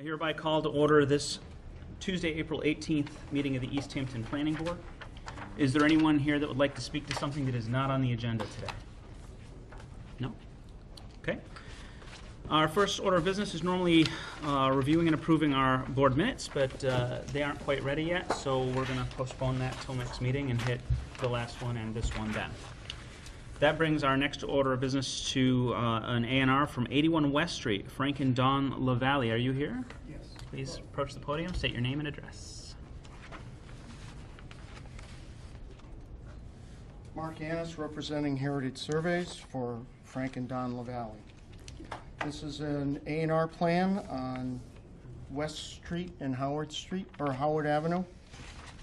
I hereby call to order this Tuesday, April 18th meeting of the East Hampton Planning Board. Is there anyone here that would like to speak to something that is not on the agenda today? No? Okay. Our first order of business is normally reviewing and approving our board minutes, but they aren't quite ready yet, so we're going to postpone that till next meeting and hit the last one and this one then. That brings our next order of business to an A&R from 81 West Street. Frank and Dawn LaValle, are you here? Yes. Please approach the podium, state your name and address. Mark Annis, representing Heritage Surveys for Frank and Dawn LaValle. This is an A&R plan on West Street and Howard Street, or Howard Avenue.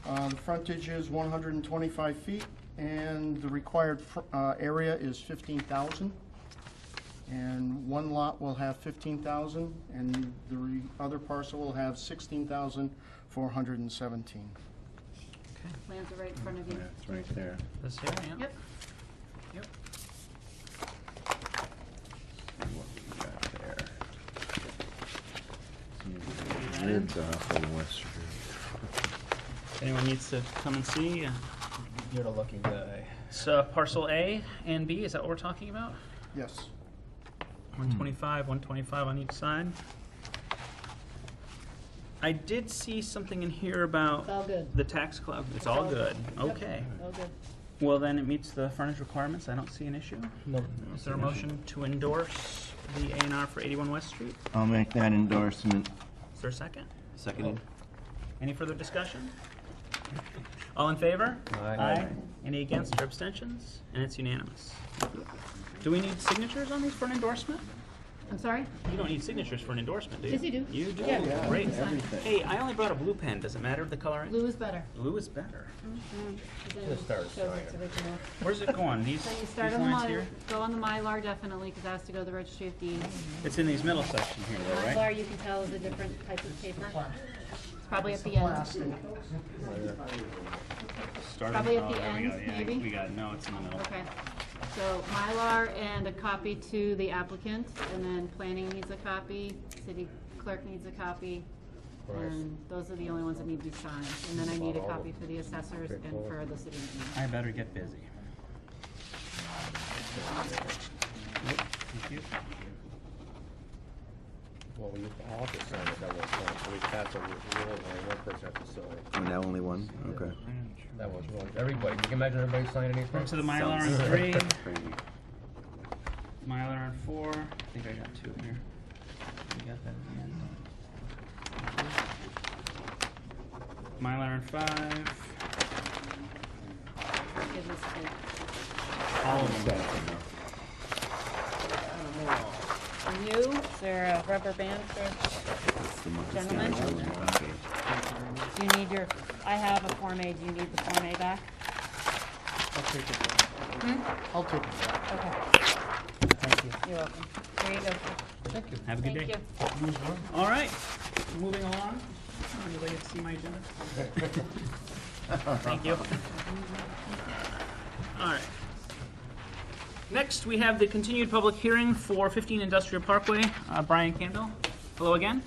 The frontage is 125 feet, and the required area is 15,000. And one lot will have 15,000, and the other parcel will have 16,417. Okay. Plans are right in front of you. Yeah, it's right there. This here, yeah? Yep. Yep. See what we got there. Rids off of West Street. If anyone needs to come and see, You're the lucky guy. it's parcel A and B, is that what we're talking about? Yes. 125 on each side. I did see something in here about It's all good. the tax club. It's all good. Okay. All good. Well, then it meets the frontage requirements. I don't see an issue. No. Is there a motion to endorse the A&R for 81 West Street? I'll make that endorsement. Is there a second? Seconded. Any further discussion? All in favor? Aye. Any against or abstentions? And it's unanimous. Do we need signatures on these for an endorsement? I'm sorry? You don't need signatures for an endorsement, do you? Yes, you do. You do? Yeah. Great. Everything. Hey, I only brought a blue pen. Does it matter the color? Blue is better. Blue is better. Just start Shows it's original. Where's it going? These, So you these start on the lines Mylar, here? go on the Mylar definitely, because that has to go to the registry of deeds. It's in these middle section here though, right? Mylar, you can tell is a different type of paper. It's probably at the end. Starting- Probably at the there we go. end, Yeah, maybe? We got it. No, it's in the middle. Okay. So Mylar and a copy to the applicant, and then planning needs a copy, city clerk needs a copy. And those are the only ones that need to be signed. And then I need a copy for the assessors and for the city engineer. I better get busy. Nope, thank you. Well, we all have to sign it that one time, so we passed a rule, only one person has to sign it. Oh, now only one? Okay. That was wrong. Everybody, you can imagine everybody signing anything? Up to the Mylar on Sounds 3, Crazy. Mylar on 4. I think I got 2 here. You got that at the end. Mylar on 5. Give this to- All of them. And you, is there a rubber band for, gentlemen? Do you need your, I have a Form A, do you need the Form A back? I'll take it. I'll take it. Okay, Thank you. you're welcome. There you go. Thank you. Have a good Thank day. you. All right, moving along. Anybody get to see my agenda? Thank you. All right. Next, we have the continued public hearing for 15 Industrial Parkway. Brian Campbell. Hello again.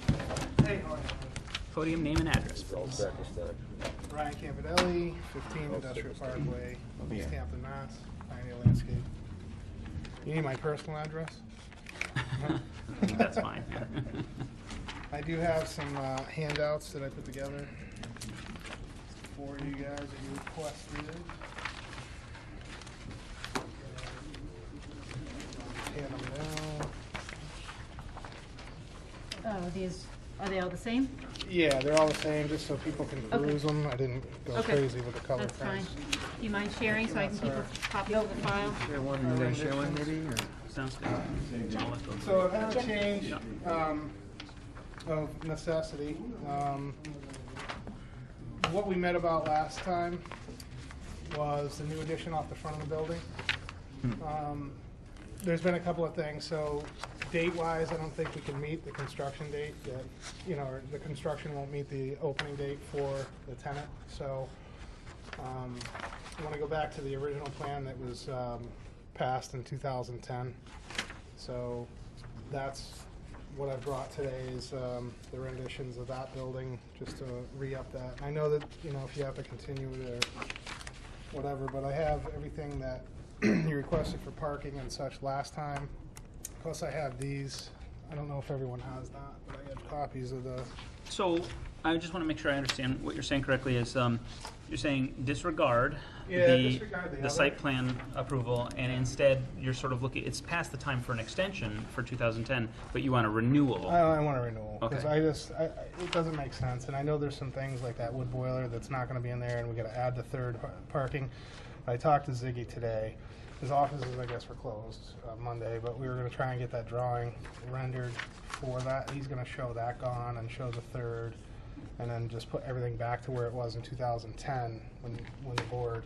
Hey, how are you? Podium, name, and address, please. Brian Campanelli, 15 Industrial Parkway, yeah. East Hampton, Mass. Pioneer Landscape. You need my personal address? I think that's fine. I do have some handouts that I put together for you guys that you requested. Hand them down. Oh, these, are they all the same? Yeah, they're all the same, just so people can Okay. peruse them. I didn't go Okay. crazy with the color That's fine. prints. Do you mind sharing so I can keep a copy of the file? Share one, you gonna share one maybe? Or? Sounds good. I'll let those- So it had a change of necessity. What we met about last time was the new addition off the front of the building. There's been a couple of things, so date-wise, I don't think we can meet the construction date, that, you know, or the construction won't meet the opening date for the tenant, so I want to go back to the original plan that was passed in 2010. So that's what I brought today is the renditions of that building, just to re-up that. I know that, you know, if you have to continue it or whatever, but I have everything that you requested for parking and such last time. Plus I have these. I don't know if everyone has that, but I have copies of the, So I just want to make sure I understand what you're saying correctly is, you're saying disregard Yeah, disregard the the other. site plan approval, and instead you're sort of looking, it's past the time for an extension for 2010, but you want a renewal. I want a renewal, because Okay. it doesn't make sense, and I know there's some things like that wood boiler that's not gonna be in there, and we gotta add the third parking. I talked to Ziggy today. His offices, I guess, were closed Monday, but we were gonna try and get that drawing rendered for that. He's gonna show that gone and show the third, and then just put everything back to where it was in 2010 when the board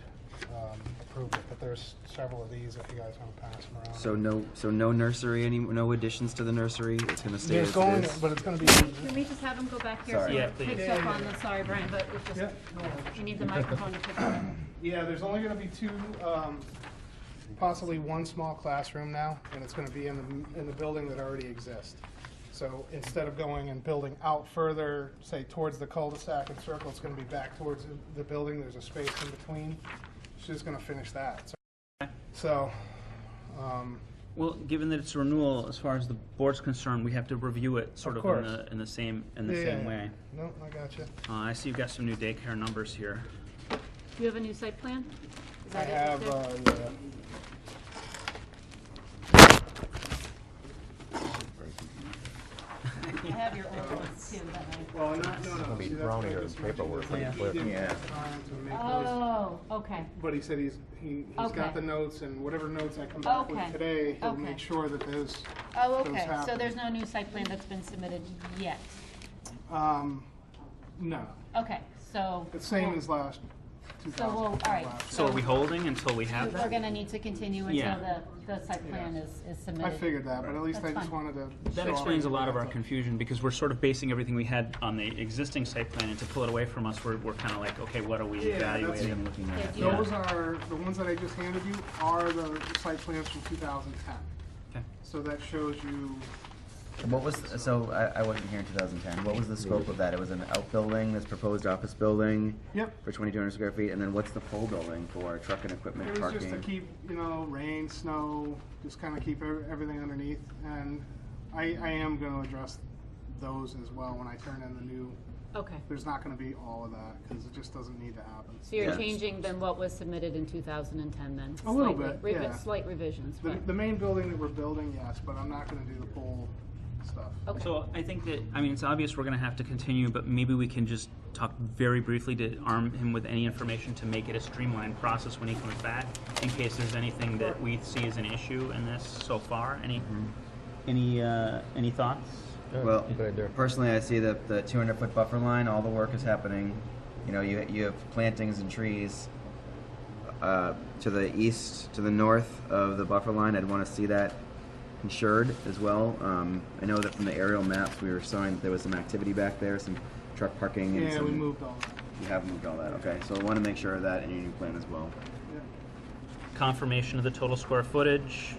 approved it. But there's several of these if you guys want to pass them around. So no nursery, no additions to the nursery? It's gonna stay There's as going, it is? but it's gonna be. Can we just have him go back here? Sorry. So Yeah, it please. picks Yeah, up yeah, on yeah. the, sorry, Brian, but it's just, Yeah. you need the microphone to pick up. Yeah, there's only gonna be two, possibly one small classroom now, and it's gonna be in the building that already exists. So instead of going and building out further, say towards the cul-de-sac and circle, it's gonna be back towards the building, there's a space in between. She's just gonna finish that. So, Well, given that it's a renewal, as far as the board's concerned, we have to review it sort Of of course. in the same yeah. way. No, I got you. I see you've got some new daycare numbers here. Do you have a new site plan? Is I that it have, right there? yeah. I have your old ones too, that I. Well, no. It'll be See, that's brownier what I than just paperwork mentioned. when He you did Yeah. take time to make those. Oh, okay. But he said he's Okay. got the notes, and whatever notes I come back with Okay. today, he'll Okay. make sure that there's, Oh, Those okay, so happen. there's no new site plan that's been submitted yet? no. Okay, so. It's same as last, So we'll, all right. So are we holding until we have We're that? gonna need to continue Yeah. until the site plan is submitted. I figured that, but at least I That's just fine. wanted to. That show explains a everything lot of our that's up. confusion, because we're sort of basing everything we had on the existing site plan, and to pull it away from us, we're kind of like, okay, what are we Yeah, that's- evaluating, looking Yeah, at? do you- Those are, the ones that I just handed you are the site plans from 2010. Okay. So that shows you, What was, so I wasn't here in 2010. What was the scope of that? It was an outbuilding, this proposed office building yep, for 2,200 square feet, and then what's the full building for truck and equipment it was just to parking? keep, rain, snow, just kind of keep everything underneath. And I am gonna address those as well when I turn in the new, Okay, there's not gonna be all of that, because it just doesn't need to happen. so you're Yes. changing than what was submitted in 2010 then? A little Slightly, bit, yeah. Slight revisions, The, right? the main building that we're building, yes, but I'm not gonna do the whole stuff. Okay. So I think that, I mean, it's obvious we're gonna have to continue, but maybe we can just talk very briefly to arm him with any information to make it a streamlined process when he comes back, in case there's anything that we see as an issue in this so far. Any thoughts? Well, Good idea. personally, I see that the 200-foot buffer line, all the work is happening. You know, you have plantings and trees to the east, to the north of the buffer line. I'd want to see that insured as well. I know that from the aerial maps, we were showing that there was some activity back there, some truck parking. And Yeah, some, we moved all that. You have moved all that, okay. So I want to make sure of that in your new plan as well. Yeah. Confirmation of the total square footage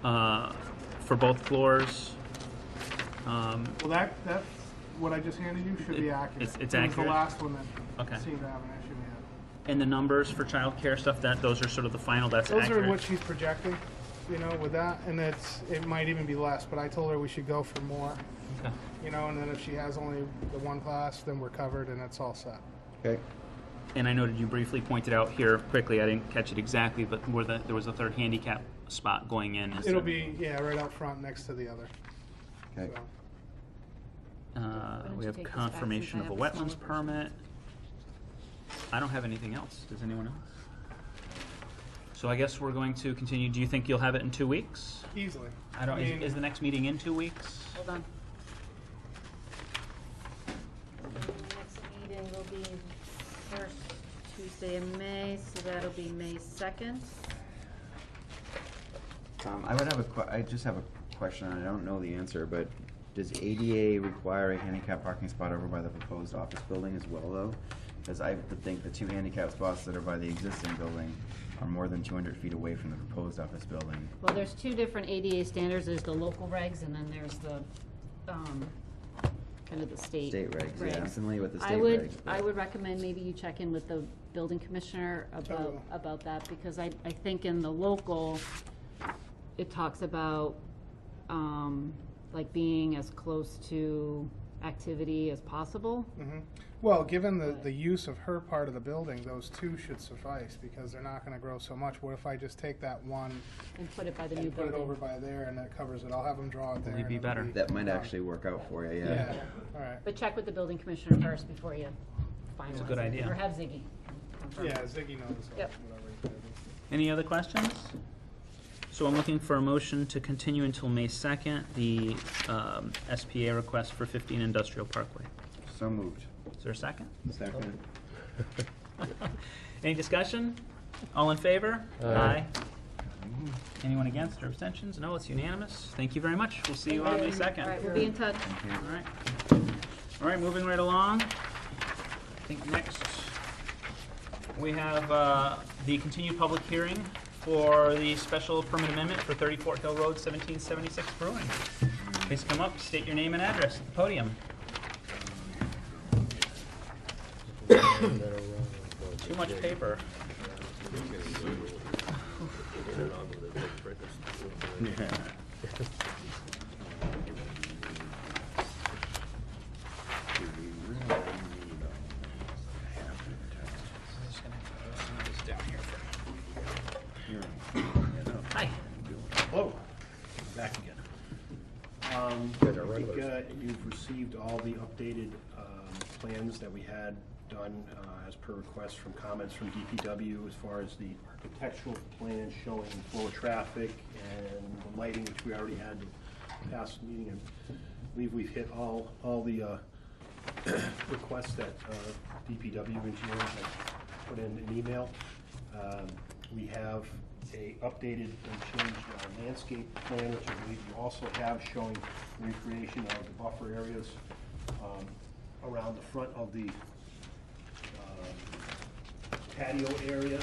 for both floors. Well, that, what I just handed you should be accurate. It's It was accurate? the last one that Okay. seemed to have an issue, yeah. And the numbers for childcare stuff, those are sort of the final, that's Those accurate? are what she's projecting, with that, and it might even be less, but I told her we should go for more, Okay. and then if she has only the one class, then we're covered and it's all set. Okay. And I noted you briefly pointed out here quickly, I didn't catch it exactly, but there was a third handicap spot going in. It'll be, right out front next to the other. Okay. So. We you have take this back confirmation since of I a have the wetlands smaller version? permit. I don't have anything else. Does anyone else? So I guess we're going to continue. Do you think you'll have it in 2 weeks? Easily. Is the next meeting in 2 weeks? Hold on. The next meeting will be first Tuesday in May, so that'll be May 2nd. I just have a question, and I don't know the answer, but does ADA require a handicap parking spot over by the proposed office building as well, though? Because I would think the 2 handicap spots that are by the existing building are more than 200 feet away from the proposed office building. Well, there's two different ADA standards. There's the local regs, and then there's the kind of the state. State regs, yeah, I'm familiar with the I state would, regs. I would recommend maybe you check in with the building commissioner will. about that, because I think in the local, it talks about, like being as close to activity as possible. Well, given the use of her part of the building, those two should suffice, because they're not gonna grow so much. What if I just take that one And put it by the new and put it over building. by there, and that covers it? I'll have them draw it there. Will it be and it'll better? That might actually work out for you, Yeah, yeah. all right. But check with the building commissioner first before you finalize. a good it. idea. Or have Ziggy confirm. Yeah, Ziggy knows Yep. whatever he's gonna do. Any other questions? So I'm looking for a motion to continue until May 2nd, the SPA request for 15 Industrial Parkway. So moved. Is there a second? Second. Any discussion? All in favor? Aye. Anyone against or abstentions? No, it's unanimous. Thank you very much. We'll see you on May 2nd. All right, we'll be in touch. All right. All right, moving right along. I think next we have the continued public hearing for the special permit amendment for 30 Fort Hill Road, 1776 Brewing. Please come up, state your name and address at the podium. Too much paper. Hi. Hello, back again. I think you've received all the updated plans that we had done as per request from comments from DPW as far as the architectural plan showing flow of traffic and the lighting, which we already had the past meeting. And I believe we've hit all the requests that DPW engineers have put in an email. We have a updated and changed landscape plan, which I believe you also have, showing recreation of the buffer areas around the front of the patio area.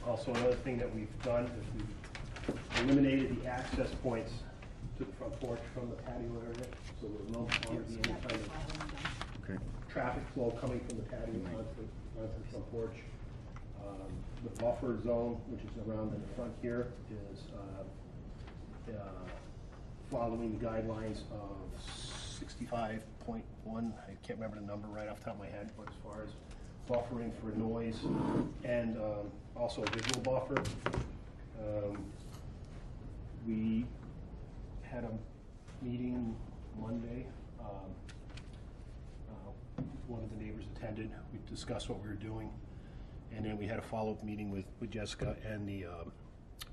Also, another thing that we've done is we've eliminated the access points to the front porch from the patio area, so there's no longer be any kind of Okay. traffic flow coming from the patio onto the front porch. The buffer zone, which is around in the front here, is following the guidelines of 65.1. I can't remember the number right off the top of my head, but as far as buffering for noise and also a visual buffer. We had a meeting Monday. One of the neighbors attended. We discussed what we were doing. And then we had a follow-up meeting with Jessica and the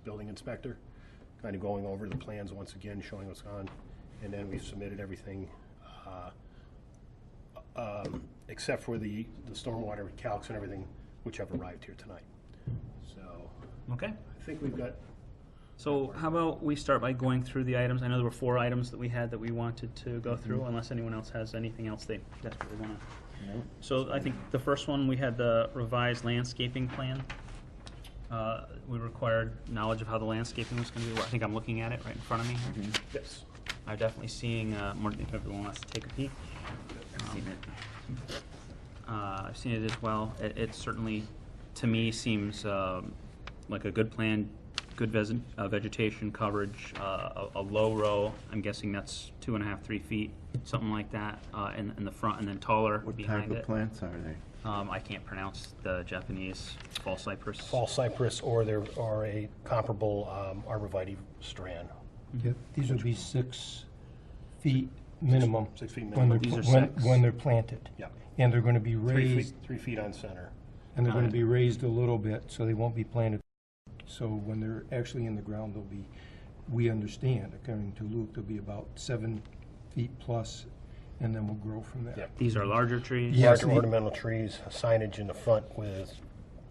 building inspector, kind of going over the plans once again, showing what's on. And then we've submitted everything, except for the stormwater calcs and everything, which have arrived here tonight. So Okay. I think we've got, So how about we start by going through the items? I know there were 4 items that we had that we wanted to go through, unless anyone else has anything else they desperately want to. So I think the first one, we had the revised landscaping plan. We required knowledge of how the landscaping was going to be. I think I'm looking at it right in front of me here. yes. I'm definitely seeing, more if everyone wants to take a peek. I've seen it as well. It certainly, to me, seems like a good plan, good vegetation coverage, a low row. I'm guessing that's 2.5, 3 feet, something like that, in the front, and then taller What type behind of it. plants are they? I can't pronounce the Japanese fall cypress. Fall cypress or a comparable arborvitae strand. These would be 6 feet minimum. 6 feet when they're minimum. These are 6. when they're planted. Yeah. And they're going to be 3 raised, feet, 3 feet on center. and they're going to be raised a little bit, so they won't be planted. So when they're actually in the ground, they'll be, we understand, according to Luke, they'll be about 7 feet plus, and then we'll grow from there. Yeah. These are larger trees? Yes, Larger the- ornamental trees, signage in the front with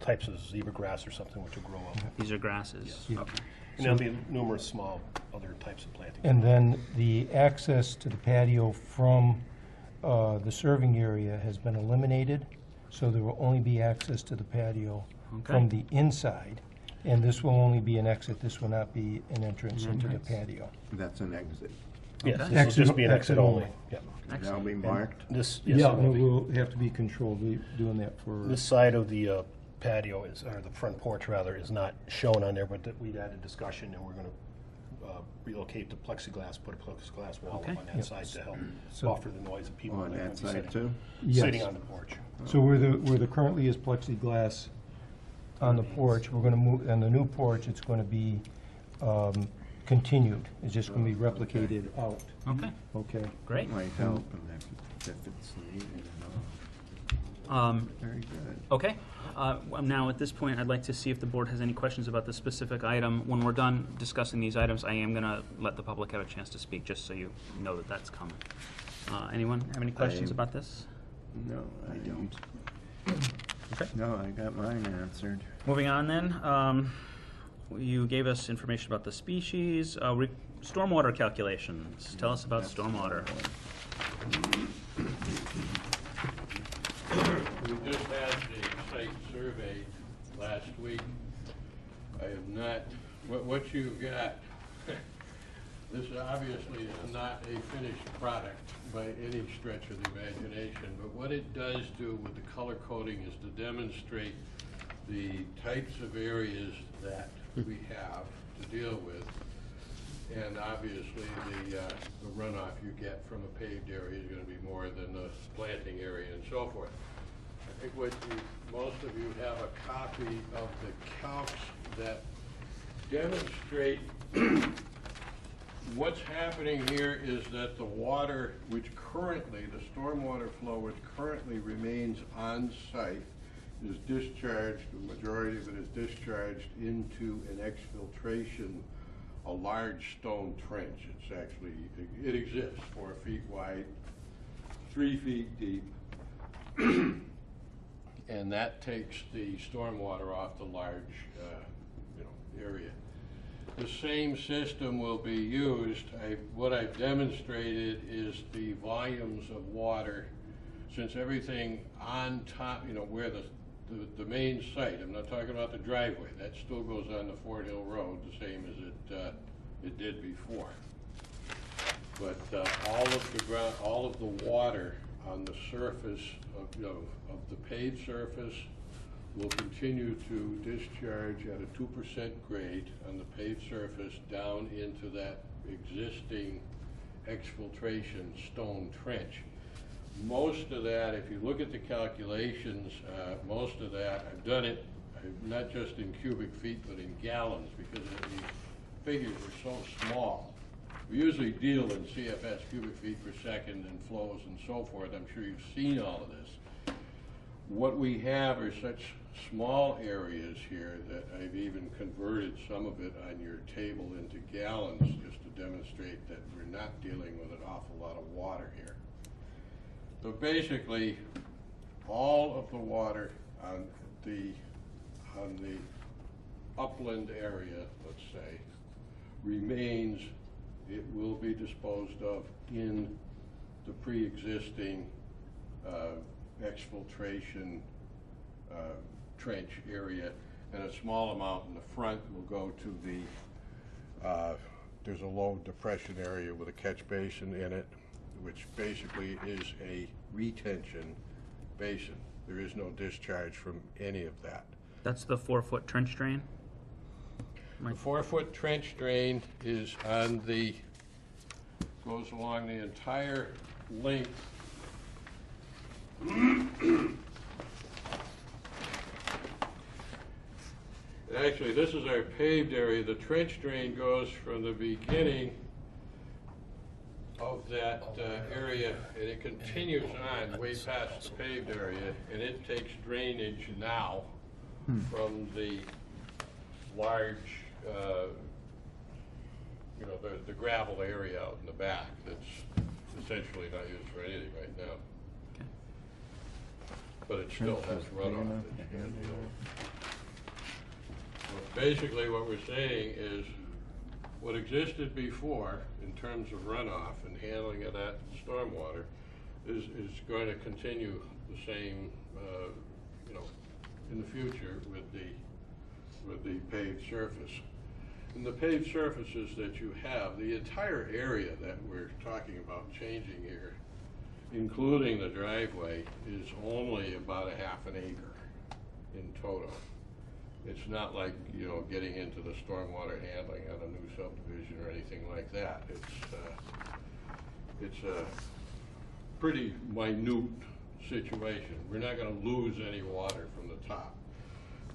types of zebra grass or something which will grow up. These are grasses? Yeah. Okay. And there'll be numerous small other types of plantings. And then the access to the patio from the serving area has been eliminated, so there will only be access to the patio from the inside. And this will only be an exit, this will not be an entrance into the patio. That's an exit. Yes, Okay. this will just be an exit only. Yeah. Excellent. That'll be marked. This, yes, Yeah, it and will it be. will have to be controlled, we doing that for, This side of the patio is, or the front porch rather, is not shown on there, but that we'd had a discussion and we're gonna relocate the plexiglass, put a plexiglass wall Okay. up on that side to help So- buffer the noise of people. On that that would be side sitting- too? Sitting Yes. on the porch. so where the currently is plexiglass on the porch, we're gonna move, and the new porch, it's gonna be, continued. It's just gonna be replicated out, Okay, okay? great. Might help if it's needed and all. Very good. Okay, now at this point, I'd like to see if the board has any questions about the specific item. When we're done discussing these items, I am gonna let the public have a chance to speak, just so you know that that's coming. Anyone have any questions I- about this? No, I don't. Okay. No, I got mine answered. Moving on then, you gave us information about the species, stormwater calculations. Tell us about stormwater. We just had the site survey last week. I have not, what you got, this obviously is not a finished product by any stretch of the imagination, but what it does do with the color coding is to demonstrate the types of areas that we have to deal with. And obviously, the runoff you get from a paved area is gonna be more than the planting area and so forth. I think most of you have a copy of the calcs that demonstrate what's happening here is that the water, which currently, the stormwater flow, which currently remains on site, is discharged, the majority of it is discharged into an exfiltration, a large stone trench. It's actually, it exists 4 feet wide, 3 feet deep. And that takes the stormwater off the large, area. The same system will be used. What I've demonstrated is the volumes of water, since everything on top, where the main site, I'm not talking about the driveway, that still goes on the Fort Hill Road, the same as it did before. But all of the water on the surface of the paved surface will continue to discharge at a 2% grade on the paved surface down into that existing exfiltration stone trench. Most of that, if you look at the calculations, most of that, I've done it not just in cubic feet, but in gallons, because the figures are so small. We usually deal in CFS, cubic feet per second, and flows and so forth. I'm sure you've seen all of this. What we have are such small areas here that I've even converted some of it on your table into gallons, just to demonstrate that we're not dealing with an awful lot of water here. So basically, all of the water on the upland area, let's say, remains. It will be disposed of in the pre-existing exfiltration trench area, and a small amount in the front will go to the, there's a low depression area with a catch basin in it, which basically is a retention basin. There is no discharge from any of that. That's the 4-foot trench drain? The 4-foot trench drain is on the, goes along the entire length. Actually, this is our paved area. The trench drain goes from the beginning of that area, and it continues on way past the paved area, and it takes drainage now from the large, the gravel area out in the back that's essentially not used for anything right now. Okay. But it still has runoff that you gotta deal with. So basically what we're saying is what existed before in terms of runoff and handling of that stormwater is going to continue the same, in the future with the paved surface. in the paved surfaces that you have, the entire area that we're talking about changing here, including the driveway, is only about a half an acre in total. It's not like, you know, getting into the stormwater handling on a new subdivision or anything like that. It's a pretty minute situation. We're not gonna lose any water from the top.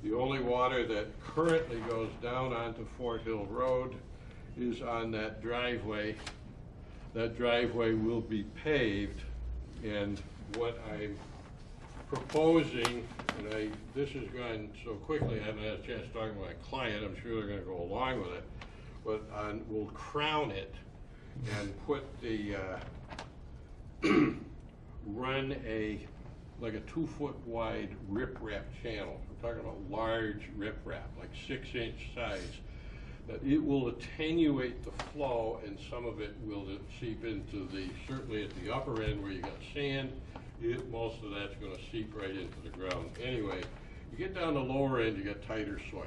The only water that currently goes down onto Fort Hill Road is on that driveway. That driveway will be paved, and what I'm proposing, and this has gone so quickly, I haven't had a chance to talk to my client, I'm sure they're gonna go along with it, but we'll crown it and put the, run like a 2-foot wide riprap channel. We're talking about large riprap, like 6-inch size, that it will attenuate the flow, and some of it will seep into certainly at the upper end where you got sand, most of that's gonna seep right into the ground. Anyway, you get down the lower end, you get tighter soil.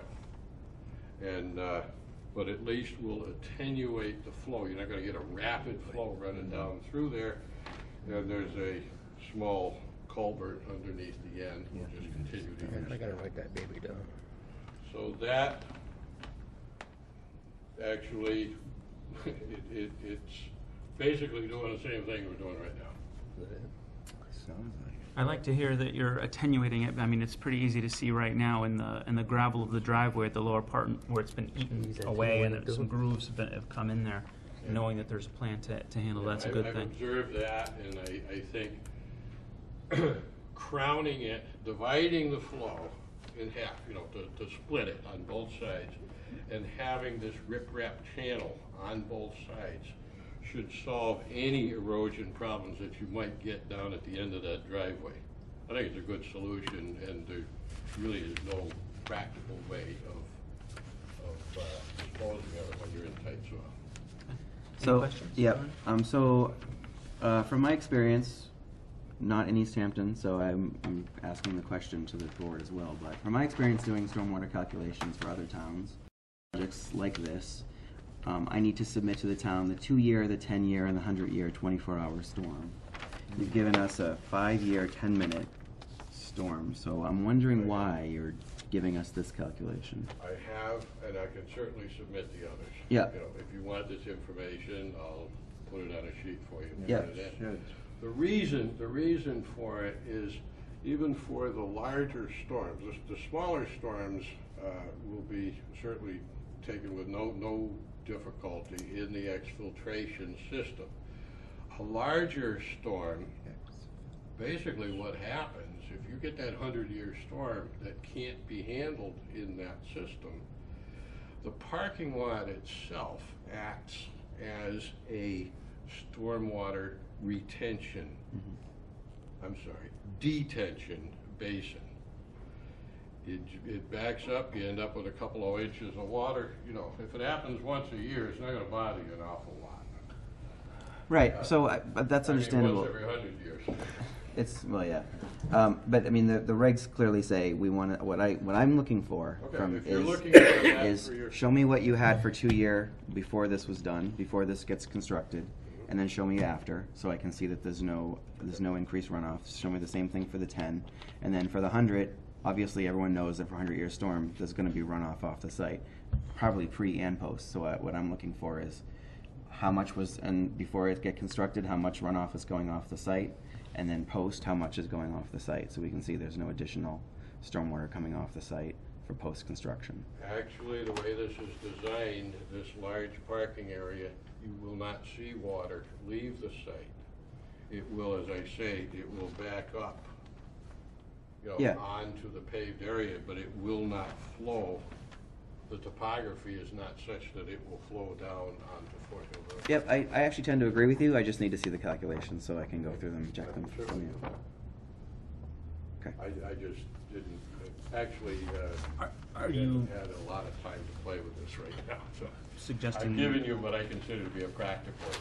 And, but at least will attenuate the flow. You're not gonna get a rapid flow running down through there. And there's a small culvert underneath the end. We'll just continue to use I gotta write that baby down. So that, actually, it's basically doing the same thing we're doing right now. Sounds like it. I like to hear that you're attenuating it. I mean, it's pretty easy to see right now in the gravel of the driveway at the lower part where it's been eaten away and some grooves have come in there. Knowing that there's a plan to handle that's a good I've thing. observed that, and I think crowning it, dividing the flow in half, you know, to split it on both sides, and having this riprap channel on both sides should solve any erosion problems that you might get down at the end of that driveway. I think it's a good solution, and there really is no practical way of disposing of it when you're in tight soil. Any questions? Yeah, from my experience, not in East Hampton, so I'm asking the question to the board as well, but from my experience doing stormwater calculations for other towns, projects like this, I need to submit to the town the 2-year, the 10-year, and the 100-year 24-hour storm. You've given us a 5-year, 10-minute storm, so I'm wondering why you're giving us this calculation. I have, and I can certainly submit the others. Yeah. You know, if you want this information, I'll put it on a sheet for you. and Yeah, put it in. should. The reason for it is, even for the larger storms, the smaller storms will be certainly taken with no difficulty in the exfiltration system. A larger storm, basically what happens, if you get that 100-year storm that can't be handled in that system, the parking lot itself acts as a stormwater retention, detention basin. It backs up, you end up with a couple of inches of water. You know, if it happens once a year, it's not gonna bother you an awful lot. Right, so, but that's understandable. Once every 100 years. It's, well, yeah. But I mean, the regs clearly say we want to, what I'm looking for Okay, from if you're is, looking for that is for your- show me what you had for 2-year before this was done, before this gets constructed, and then show me after, so I can see that there's no increased runoff. Show me the same thing for the 10, and then for the 100, obviously everyone knows that for 100-year storm, there's going to be runoff off the site, probably pre and post. So what I'm looking for is how much was, and before it get constructed, how much runoff is going off the site, and then post, how much is going off the site, so we can see there's no additional stormwater coming off the site for post-construction. Actually, the way this is designed, this large parking area, you will not see water leave the site. It will, as I say, it will back up, you know, Yeah. onto the paved area, but it will not flow. The topography is not such that it will flow down onto Fort Hill Road. Yep, I actually tend to agree with you. I just need to see the calculations so I can go through them and check them from you. Okay. I just didn't, actually, Are I you haven't had a lot of time to play with this right now, so. suggesting I've given you what I consider to be a practical.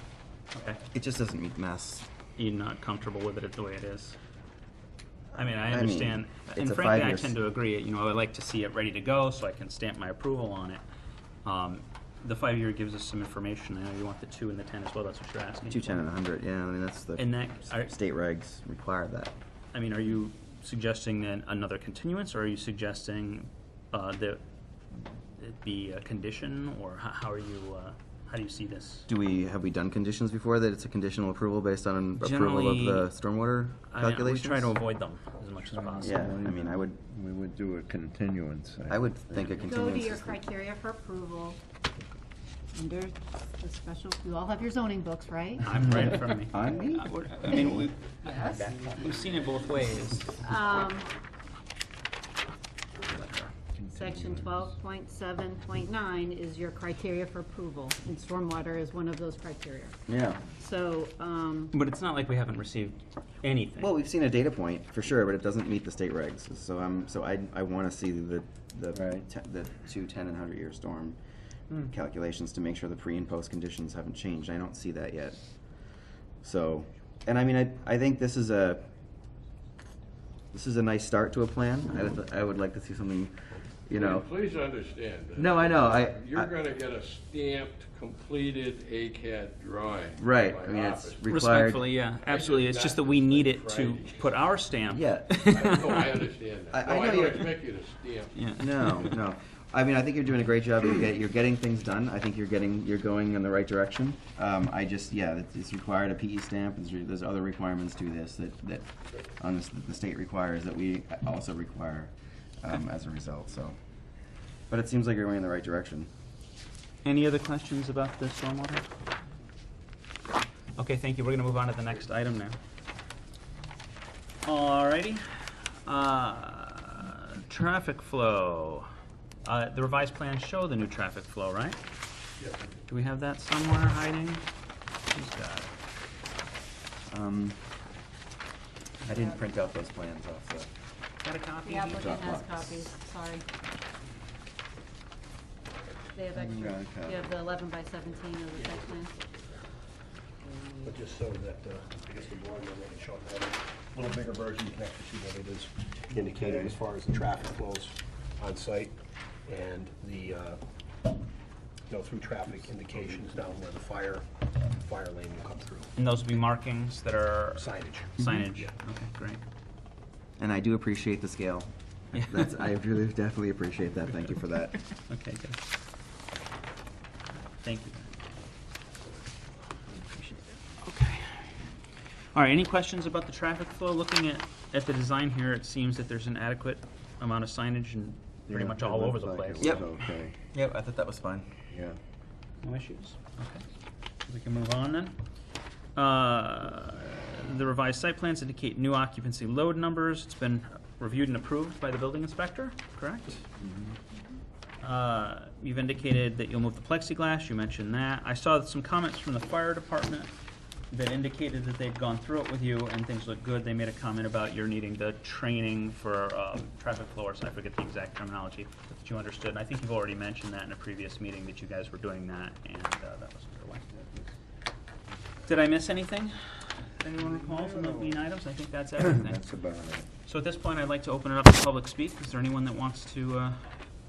okay, It just doesn't meet mass. you're not comfortable with it the way it is? I mean, I I mean, understand, it's and a frankly, I 5-year tend to agree. You know, I like to see it ready to go so I can stamp my approval on it. the 5-year gives us some information. I know you want the 2 and the 10 as well. That's what you're asking. 210 and 100. Yeah, I mean that's the And that, state regs require that. I mean, are you suggesting then another continuance, or are you suggesting that it be a condition, or how are you? How do you see this? Have we done conditions before that it's a conditional approval based on approval Generally, of the stormwater I mean, we calculations? try to avoid them as much as possible. Yeah, I mean, We would do a continuance. I would think a Go continuance to your is the- criteria for approval. Under the special, you all have your zoning books, right? I'm right in front of me. On me? I mean, Yes. we've seen it both ways. Section 12.7.9 is your criteria for approval, and stormwater is one of those criteria. Yeah. So, But it's not like we haven't received anything. Well, we've seen a data point for sure, but it doesn't meet the state regs. So I want to see the Right. the 2, 10, and 100-year storm calculations to make sure the pre and post conditions haven't changed. I don't see that yet. So, and I mean, I think this is a nice start to a plan. I would like to see something, you know. Please understand that. No, I know. You're gonna get a stamped, completed ACAD drawing. Right. by I mean, it's office. required. Respectfully, yeah, absolutely. It's just that we need it to Friday. put our stamp. Yeah. No, I understand that. I No, I know don't you're- expect you to stamp. Yeah. No. I mean, I think you're doing a great job. You're getting things done. I think you're going in the right direction. It's required a PE stamp. There's other requirements to this that the state requires that we also require as a result. So, but it seems like you're going in the right direction. Any other questions about the stormwater? Okay, thank you. We're going to move on to the next item now. Alrighty. Traffic flow. The revised plans show the new traffic flow, right? Yes. Do we have that somewhere hiding? Who's got it? I didn't print out those plans off the. Got a copy? the applicant has Dropbox. copies, sorry. They have Haven't extra, got a copy. you have the 11 by 17 of the site plan. But just so that, I guess the board will really show that a little bigger version, you can actually see what it is indicating as far as the traffic flows on site and the, through traffic indications down where the fire lane will come through. And those will be markings that are Signage. signage? Yeah. Okay, great. And I do appreciate the scale. Yeah. I really definitely appreciate that. Thank you for that. Okay, good. Thank you. Appreciate it. Okay. All right, any questions about the traffic flow? Looking at the design here, it seems that there's an adequate amount of signage and pretty much all over the place. Yep. Okay, Yep, I thought that was fine. yeah. No issues? Okay. We can move on then. The revised site plans indicate new occupancy load numbers. It's been reviewed and approved by the building inspector, correct? You've indicated that you'll move the plexiglass, you mentioned that. I saw some comments from the fire department that indicated that they've gone through it with you and things look good. They made a comment about your needing the training for traffic flowers. I forget the exact terminology that you understood. And I think you've already mentioned that in a previous meeting that you guys were doing that, and that was underway. Did I miss anything? Anyone recall from the main items? I think that's everything. That's about it. So at this point, I'd like to open it up to public speak. Is there anyone that wants to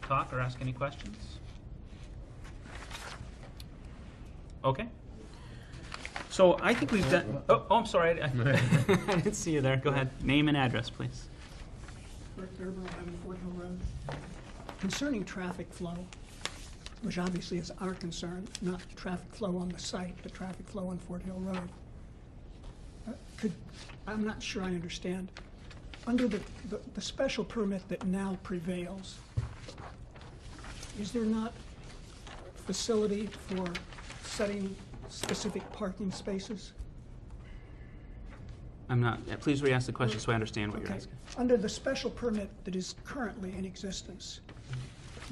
talk or ask any questions? Okay. So I think we've done, oh, I'm sorry, I didn't see you there. Go ahead. Name and address, please. Rick Gerber, 11 Fort Hill Road. Concerning traffic flow, which obviously is our concern, not traffic flow on the site, but traffic flow on Fort Hill Road. I'm not sure I understand. Under the special permit that now prevails, is there not facility for setting specific parking spaces? I'm not, please re-ask the question so I understand what you're Okay. asking. Under the special permit that is currently in existence,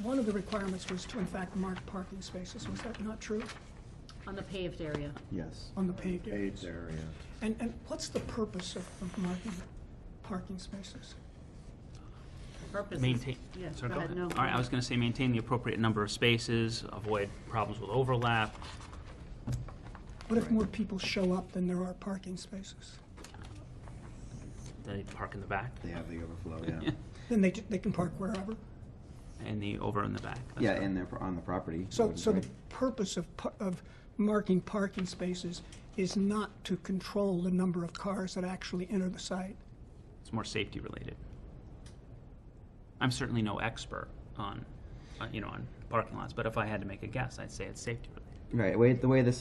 one of the requirements was to in fact mark parking spaces. Was that not true On the paved area. Yes. on the paved areas? Paved area. And what's the purpose of marking parking spaces? Purpose is- Maintain, Yeah, sorry, go go ahead. ahead. No, All right, I was going to say maintain the appropriate number of spaces, avoid problems with overlap. What if more people show up than there are parking spaces? They park in the back. They have the overflow, yeah. Then they can park wherever? over in the back. That's Yeah, correct. in there on the property. So the Right. purpose of marking parking spaces is not to control the number of cars that actually enter the site. It's more safety related. I'm certainly no expert on, on parking lots, but if I had to make a guess, I'd say it's safety related. Right. The way the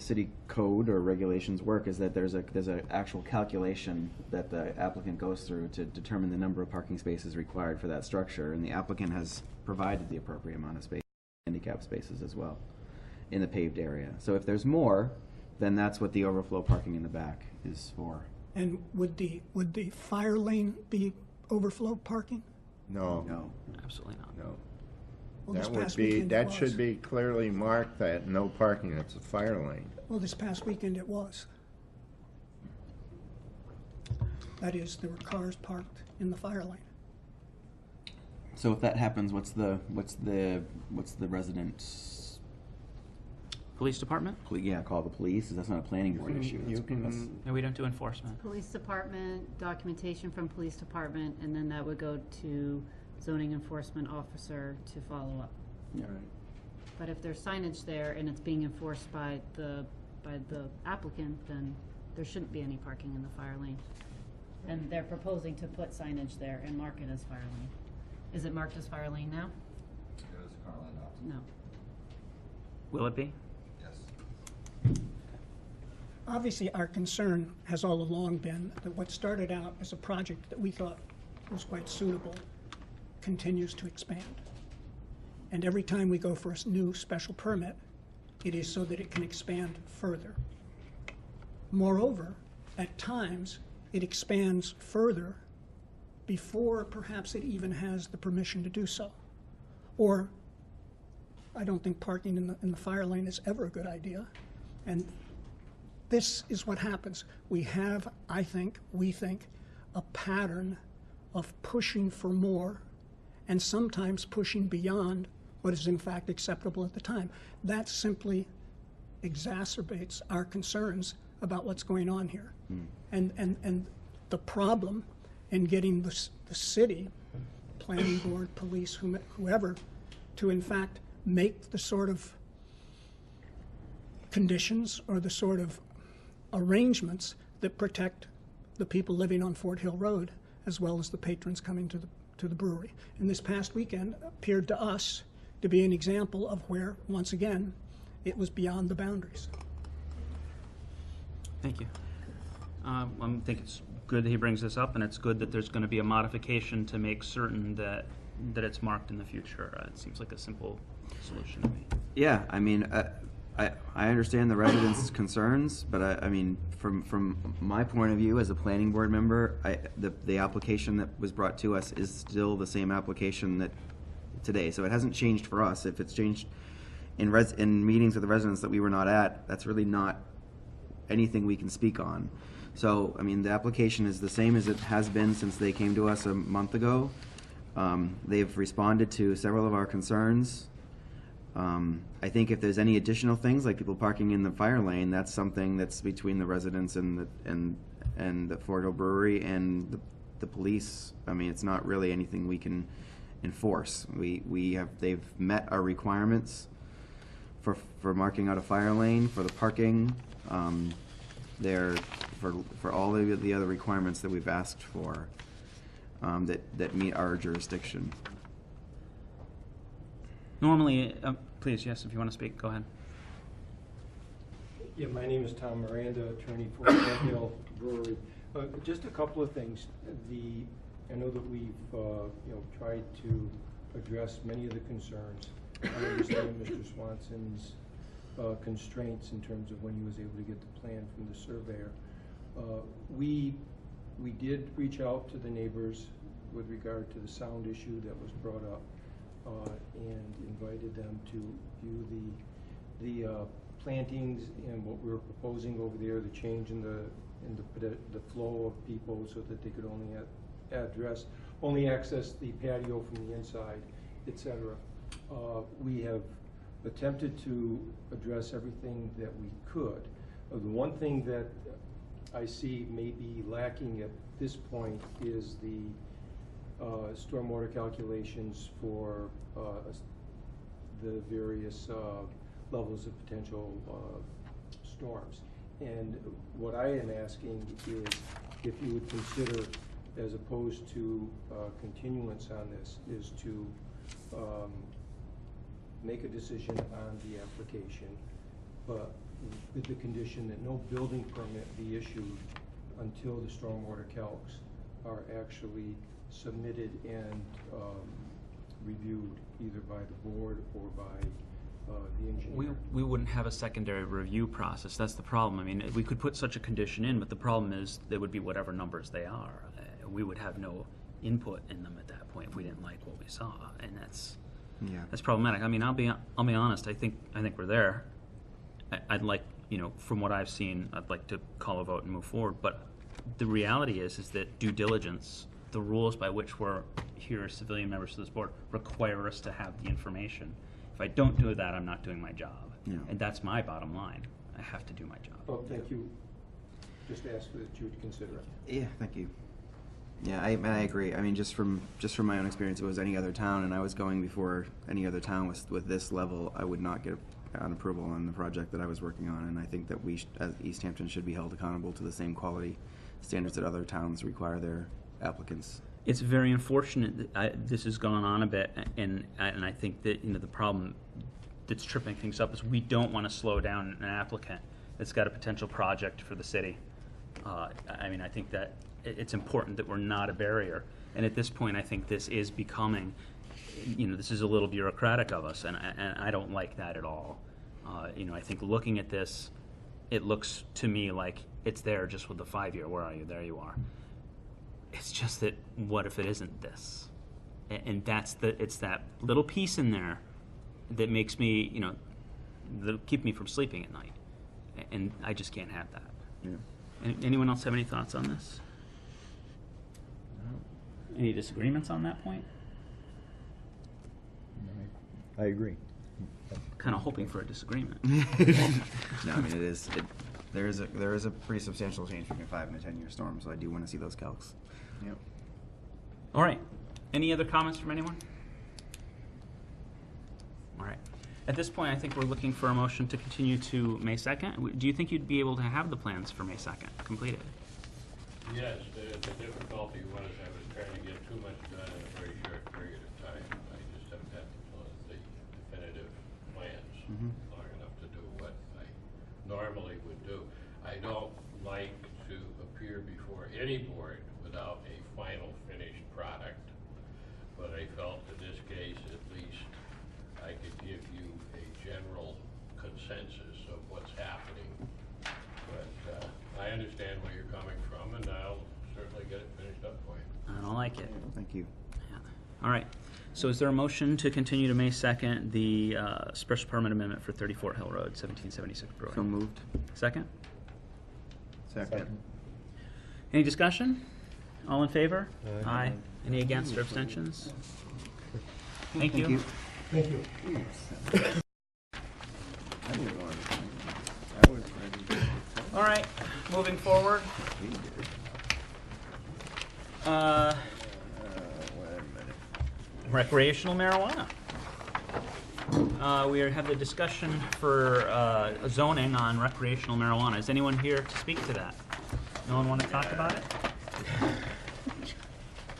city code or regulations work is that there's an actual calculation that the applicant goes through to determine the number of parking spaces required for that structure, and the applicant has provided the appropriate amount of space, handicap spaces as well, in the paved area. So if there's more, then that's what the overflow parking in the back is for. And would the fire lane be overflow parking? No, No. Absolutely not. no. Well, this That would past be, weekend it that was. should be clearly marked that no parking, it's a fire lane. Well, this past weekend it was. That is, there were cars parked in the fire lane. So if that happens, what's the resident's? Police department? Call the police. That's not a planning board issue. You That's- can, No, we don't do enforcement. Police department, documentation from police department, and then that would go to zoning enforcement officer to follow up. Yeah. But if there's signage there and it's being enforced by the applicant, then there shouldn't be any parking in the fire lane. And they're proposing to put signage there and mark it as fire lane. Is it marked as fire lane now? No. Will it be? Obviously, our concern has all along been that what started out as a project that we thought was quite suitable continues to expand. And every time we go for a new special permit, it is so that it can expand further. Moreover, at times, it expands further before perhaps it even has the permission to do so. Or, I don't think parking in the fire lane is ever a good idea. And this is what happens. We have, we think, a pattern of pushing for more and sometimes pushing beyond what is in fact acceptable at the time. That simply exacerbates our concerns about what's going on here. And the problem in getting the city, planning board, police, whoever, to in fact make the sort of conditions or the sort of arrangements that protect the people living on Fort Hill Road as well as the patrons coming to the brewery. And this past weekend appeared to us to be an example of where, once again, it was beyond the boundaries. Thank you. I think it's good that he brings this up, and it's good that there's going to be a modification to make certain that it's marked in the future. It seems like a simple solution to me. Yeah, I mean, I understand the residents' concerns, but I mean, from my point of view as a planning board member, the application that was brought to us is still the same application that today. So it hasn't changed for us. If it's changed in meetings with the residents that we were not at, that's really not anything we can speak on. So, I mean, the application is the same as it has been since they came to us a month ago. They've responded to several of our concerns. I think if there's any additional things, like people parking in the fire lane, that's something that's between the residents and the Fort Hill Brewery and the police. I mean, it's not really anything we can enforce. They've met our requirements for marking out a fire lane, for the parking. They're for all of the other requirements that we've asked for that meet our jurisdiction. Normally, please, yes, if you want to speak, go ahead. Yeah, my name is Tom Miranda, attorney for Fort Hill Brewery. Just a couple of things. I know that we've tried to address many of the concerns. I understand Mr. Swanson's constraints in terms of when he was able to get the plan from the surveyor. We did reach out to the neighbors with regard to the sound issue that was brought up and invited them to view the plantings and what we were proposing over there, the change in the flow of people so that they could only access the patio from the inside, etc. We have attempted to address everything that we could. The one thing that I see may be lacking at this point is the stormwater calculations for the various levels of potential storms. And what I am asking is if you would consider, as opposed to continuance on this, is to make a decision on the application, but with the condition that no building permit be issued until the stormwater calcs are actually submitted and reviewed either by the board or by the engineer. We wouldn't have a secondary review process. That's the problem. I mean, we could put such a condition in, but the problem is there would be whatever numbers they are. We would have no input in them at that point if we didn't like what we saw, and that's problematic. I mean, I'll be honest. I think we're there. I'd like, from what I've seen, I'd like to call a vote and move forward. But the reality is that due diligence, the rules by which we're here as civilian members of this board, require us to have the information. If I don't do that, I'm not doing my job. Yeah. And that's my bottom line. I have to do my job. Oh, thank you. Just ask that you would consider it. Yeah, thank you. Yeah, I agree. I mean, just from my own experience, if it was any other town and I was going before any other town with this level, I would not get an approval on the project that I was working on. And I think that we, as East Hampton, should be held accountable to the same quality standards that other towns require their applicants. It's very unfortunate that this has gone on a bit, and I think that the problem that's tripping things up is we don't want to slow down an applicant that's got a potential project for the city. I mean, I think that it's important that we're not a barrier, and at this point, I think this is becoming, this is a little bureaucratic of us, and I don't like that at all. I think looking at this, it looks to me like it's there just with the 5-year. Where are you? There you are. It's just that what if it isn't this? And it's that little piece in there that makes me, that'll keep me from sleeping at night. And I just can't have that. Yeah. Anyone else have any thoughts on this? Any disagreements on that point? I agree. Kind of hoping for a disagreement. No, I mean there is a pretty substantial change between a 5 and a 10-year storm, so I do want to see those calcs. Yep. All right. Any other comments from anyone? All right. At this point, I think we're looking for a motion to continue to May 2nd. Do you think you'd be able to have the plans for May 2nd completed? Yes, the difficulty was I was trying to get too much done in a very short period of time. I just haven't had the definitive plans long enough to do what I normally would do. I don't like to appear before any board without a final finished product, but I felt in this case at least I could give you a general consensus of what's happening. But I understand where you're coming from, and I'll certainly get it finished up for you. I don't like it. Thank you. Yeah. All right. So is there a motion to continue to May 2nd the special permit amendment for 34 Hill Road, 1776 Brewery? So moved. Second? Second. Any discussion? All in favor? Aye. Any against or abstentions? Thank you. Thank you. All right, moving forward. Recreational marijuana. We have the discussion for zoning on recreational marijuana. Is anyone here to speak to that? No one want to talk about it?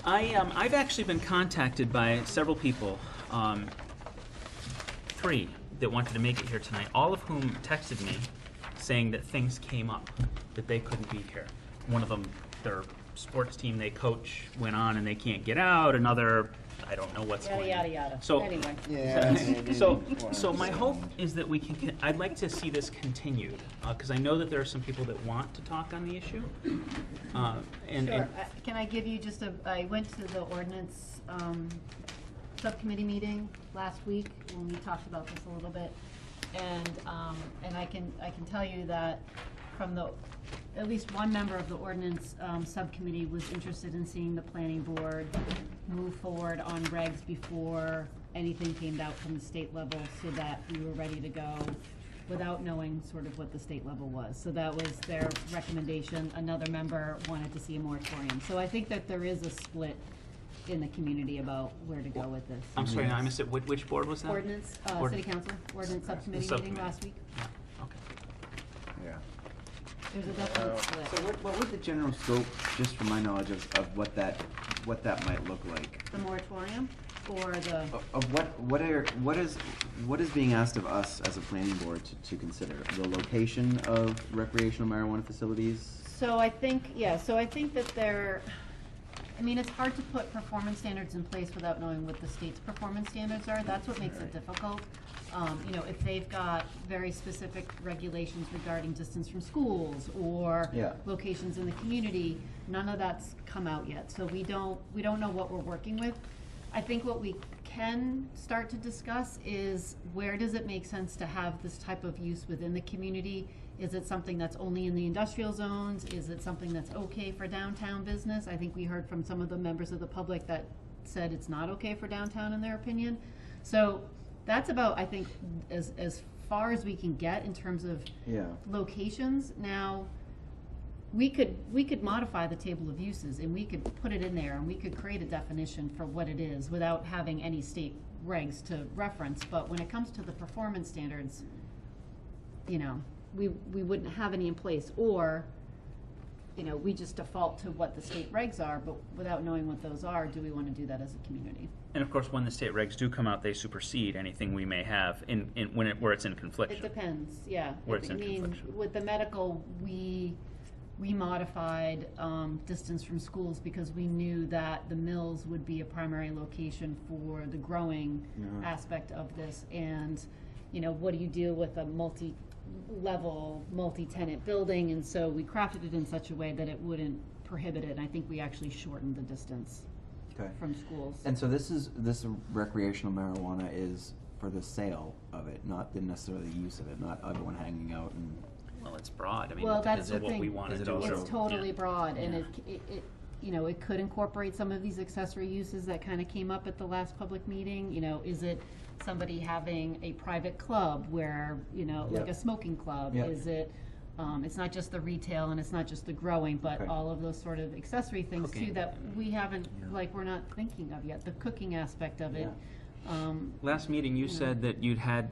I've actually been contacted by several people, 3 that wanted to make it here tonight, all of whom texted me saying that things came up, that they couldn't be here. One of them, their sports team they coach went on and they can't get out. Another, I don't know what's Yada, going yada, on. yada. So, Anyway. so my hope is that we can, I'd like to see this continued, because I know that there are some people that want to talk on the issue. Sure. Can I give you just I went to the ordinance subcommittee meeting last week when we talked about this a little bit. And I can tell you that from at least one member of the ordinance subcommittee was interested in seeing the planning board move forward on regs before anything came out from the state level, so that we were ready to go without knowing sort of what the state level was. So that was their recommendation. Another member wanted to see a moratorium. So I think that there is a split in the community about where to go with this. I'm sorry, I missed it. Which board was that? Ordinance, Ord- City Council, ordinance subcommittee meeting subcommittee. last week. Yeah, okay. Yeah. There's a definite split. So what would the general scope, just from my knowledge of what that might look like? The moratorium or the, Of what is being asked of us as a planning board to consider? The location of recreational marijuana facilities? so I think that I mean, it's hard to put performance standards in place without knowing what the state's performance standards are. That's what makes it difficult. You know, if they've got very specific regulations regarding distance from schools or Yeah. locations in the community, none of that's come out yet. So we don't know what we're working with. I think what we can start to discuss is where does it make sense to have this type of use within the community? Is it something that's only in the industrial zones? Is it something that's okay for downtown business? I think we heard from some of the members of the public that said it's not okay for downtown in their opinion. So that's about, I think, as far as we can get in terms of Yeah. locations. Now, we could modify the table of uses and we could put it in there and we could create a definition for what it is without having any state regs to reference. But when it comes to the performance standards, you know, we wouldn't have any in place, or, you know, we just default to what the state regs are, but without knowing what those are, do we want to do that as a community? And of course, when the state regs do come out, they supersede anything we may have where it's in confliction. It depends, yeah. Where it's I in mean, confliction. with the medical, we modified distance from schools because we knew that the mills would be a primary location for the growing Yeah. aspect of this. And, you know, what do you do with a multi-level, multi-tenant building? And so we crafted it in such a way that it wouldn't prohibit it. And I think we actually shortened the distance Okay. from schools. And so this recreational marijuana is for the sale of it, not necessarily the use of it, not everyone hanging out and. Well, it's broad. I mean, Well, it that's depends the on what thing. we want to Is it do. also- It's totally Yeah. broad, and Yeah. it, you know, it could incorporate some of these accessory uses that kind of came up at the last public meeting. You know, is it somebody having a private club where, you know, like Yeah. a smoking club? Yeah. Is it, it's not just the retail and it's not just the growing, but Okay. all of those sort of accessory things too Cooking. that we haven't, Yeah. like, we're not thinking of yet, the cooking aspect of it. Last meeting, you Yeah. said that you'd had,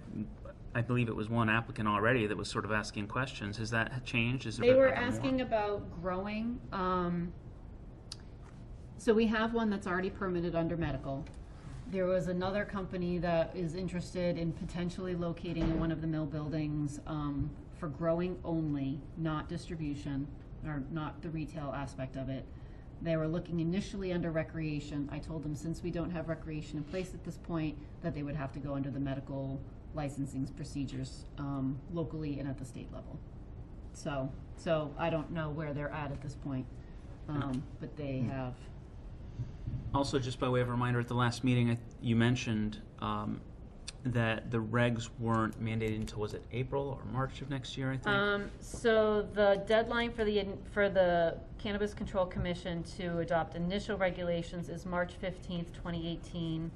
I believe it was one applicant already that was sort of asking questions. Has that changed? Is They there were more? asking about growing. So we have one that's already permitted under medical. There was another company that is interested in potentially locating in one of the mill buildings for growing only, not distribution, or not the retail aspect of it. They were looking initially under recreation. I told them since we don't have recreation in place at this point, that they would have to go under the medical licensing procedures locally and at the state level. So I don't know where they're at this point, but they have. Also, just by way of reminder, at the last meeting, you mentioned that the regs weren't mandated until, was it April or March of next year, I think? So the deadline for the Cannabis Control Commission to adopt initial regulations is March 15th, 2018.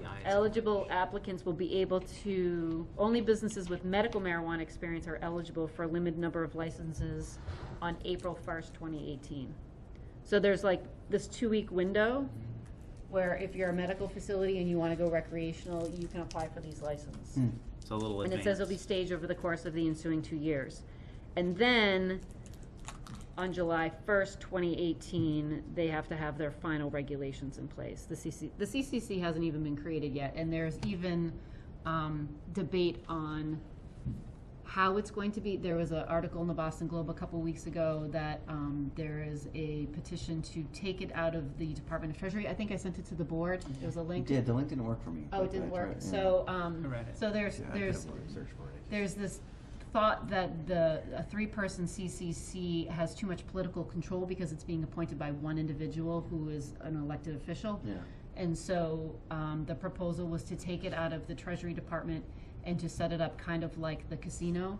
The eyes. Eligible applicants will be able to, only businesses with medical marijuana experience are eligible for a limited number of licenses on April 1st, 2018. So there's like this 2-week window where if you're a medical facility and you want to go recreational, you can apply for these licenses. It's a little And advanced. it says it'll be staged over the course of the ensuing 2 years. And then, on July 1st, 2018, they have to have their final regulations in place. The CCC hasn't even been created yet, and there's even debate on how it's going to be. There was an article in the Boston Globe a couple weeks ago that there is a petition to take it out of the Department of Treasury. I think I sent it to the board. There was a It link. did. The link didn't work for me. Oh, but it didn't I tried, work. yeah. So, read it. so there's there's this thought that a 3-person CCC has too much political control because it's being appointed by one individual who is an elected official. Yeah. And so the proposal was to take it out of the Treasury Department and to set it up kind of like the casino.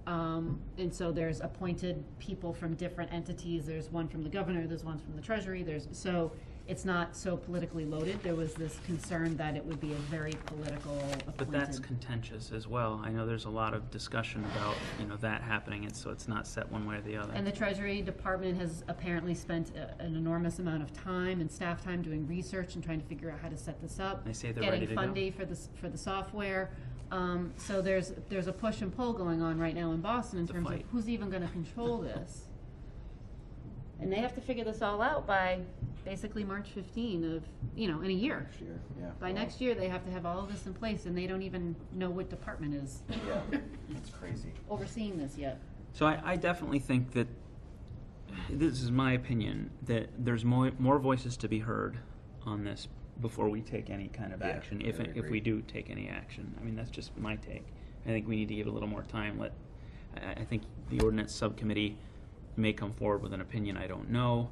And so there's appointed people from different entities. There's one from the governor, there's one from the treasury, so it's not so politically loaded. There was this concern that it would be a very political appointed. But that's contentious as well. I know there's a lot of discussion about, that happening, and so it's not set one way or the other. And the Treasury Department has apparently spent an enormous amount of time and staff time doing research and trying to figure out how to set this up. They say they're ready to go. Getting funding for the software. So there's a push and pull going on right now in Boston in It's a terms of fight. who's even gonna control this. And they have to figure this all out by basically March 15 of, in a year. Next year, yeah. By next year, they have to have all of this in place, and they don't even know what department is Yeah, it's crazy. overseeing this yet. So I definitely think that, this is my opinion, that there's more voices to be heard on this before we take any kind of Yeah, action, I would if agree. we do take any action. I mean, that's just my take. I think we need to give it a little more time. I think the ordinance subcommittee may come forward with an opinion, I don't know.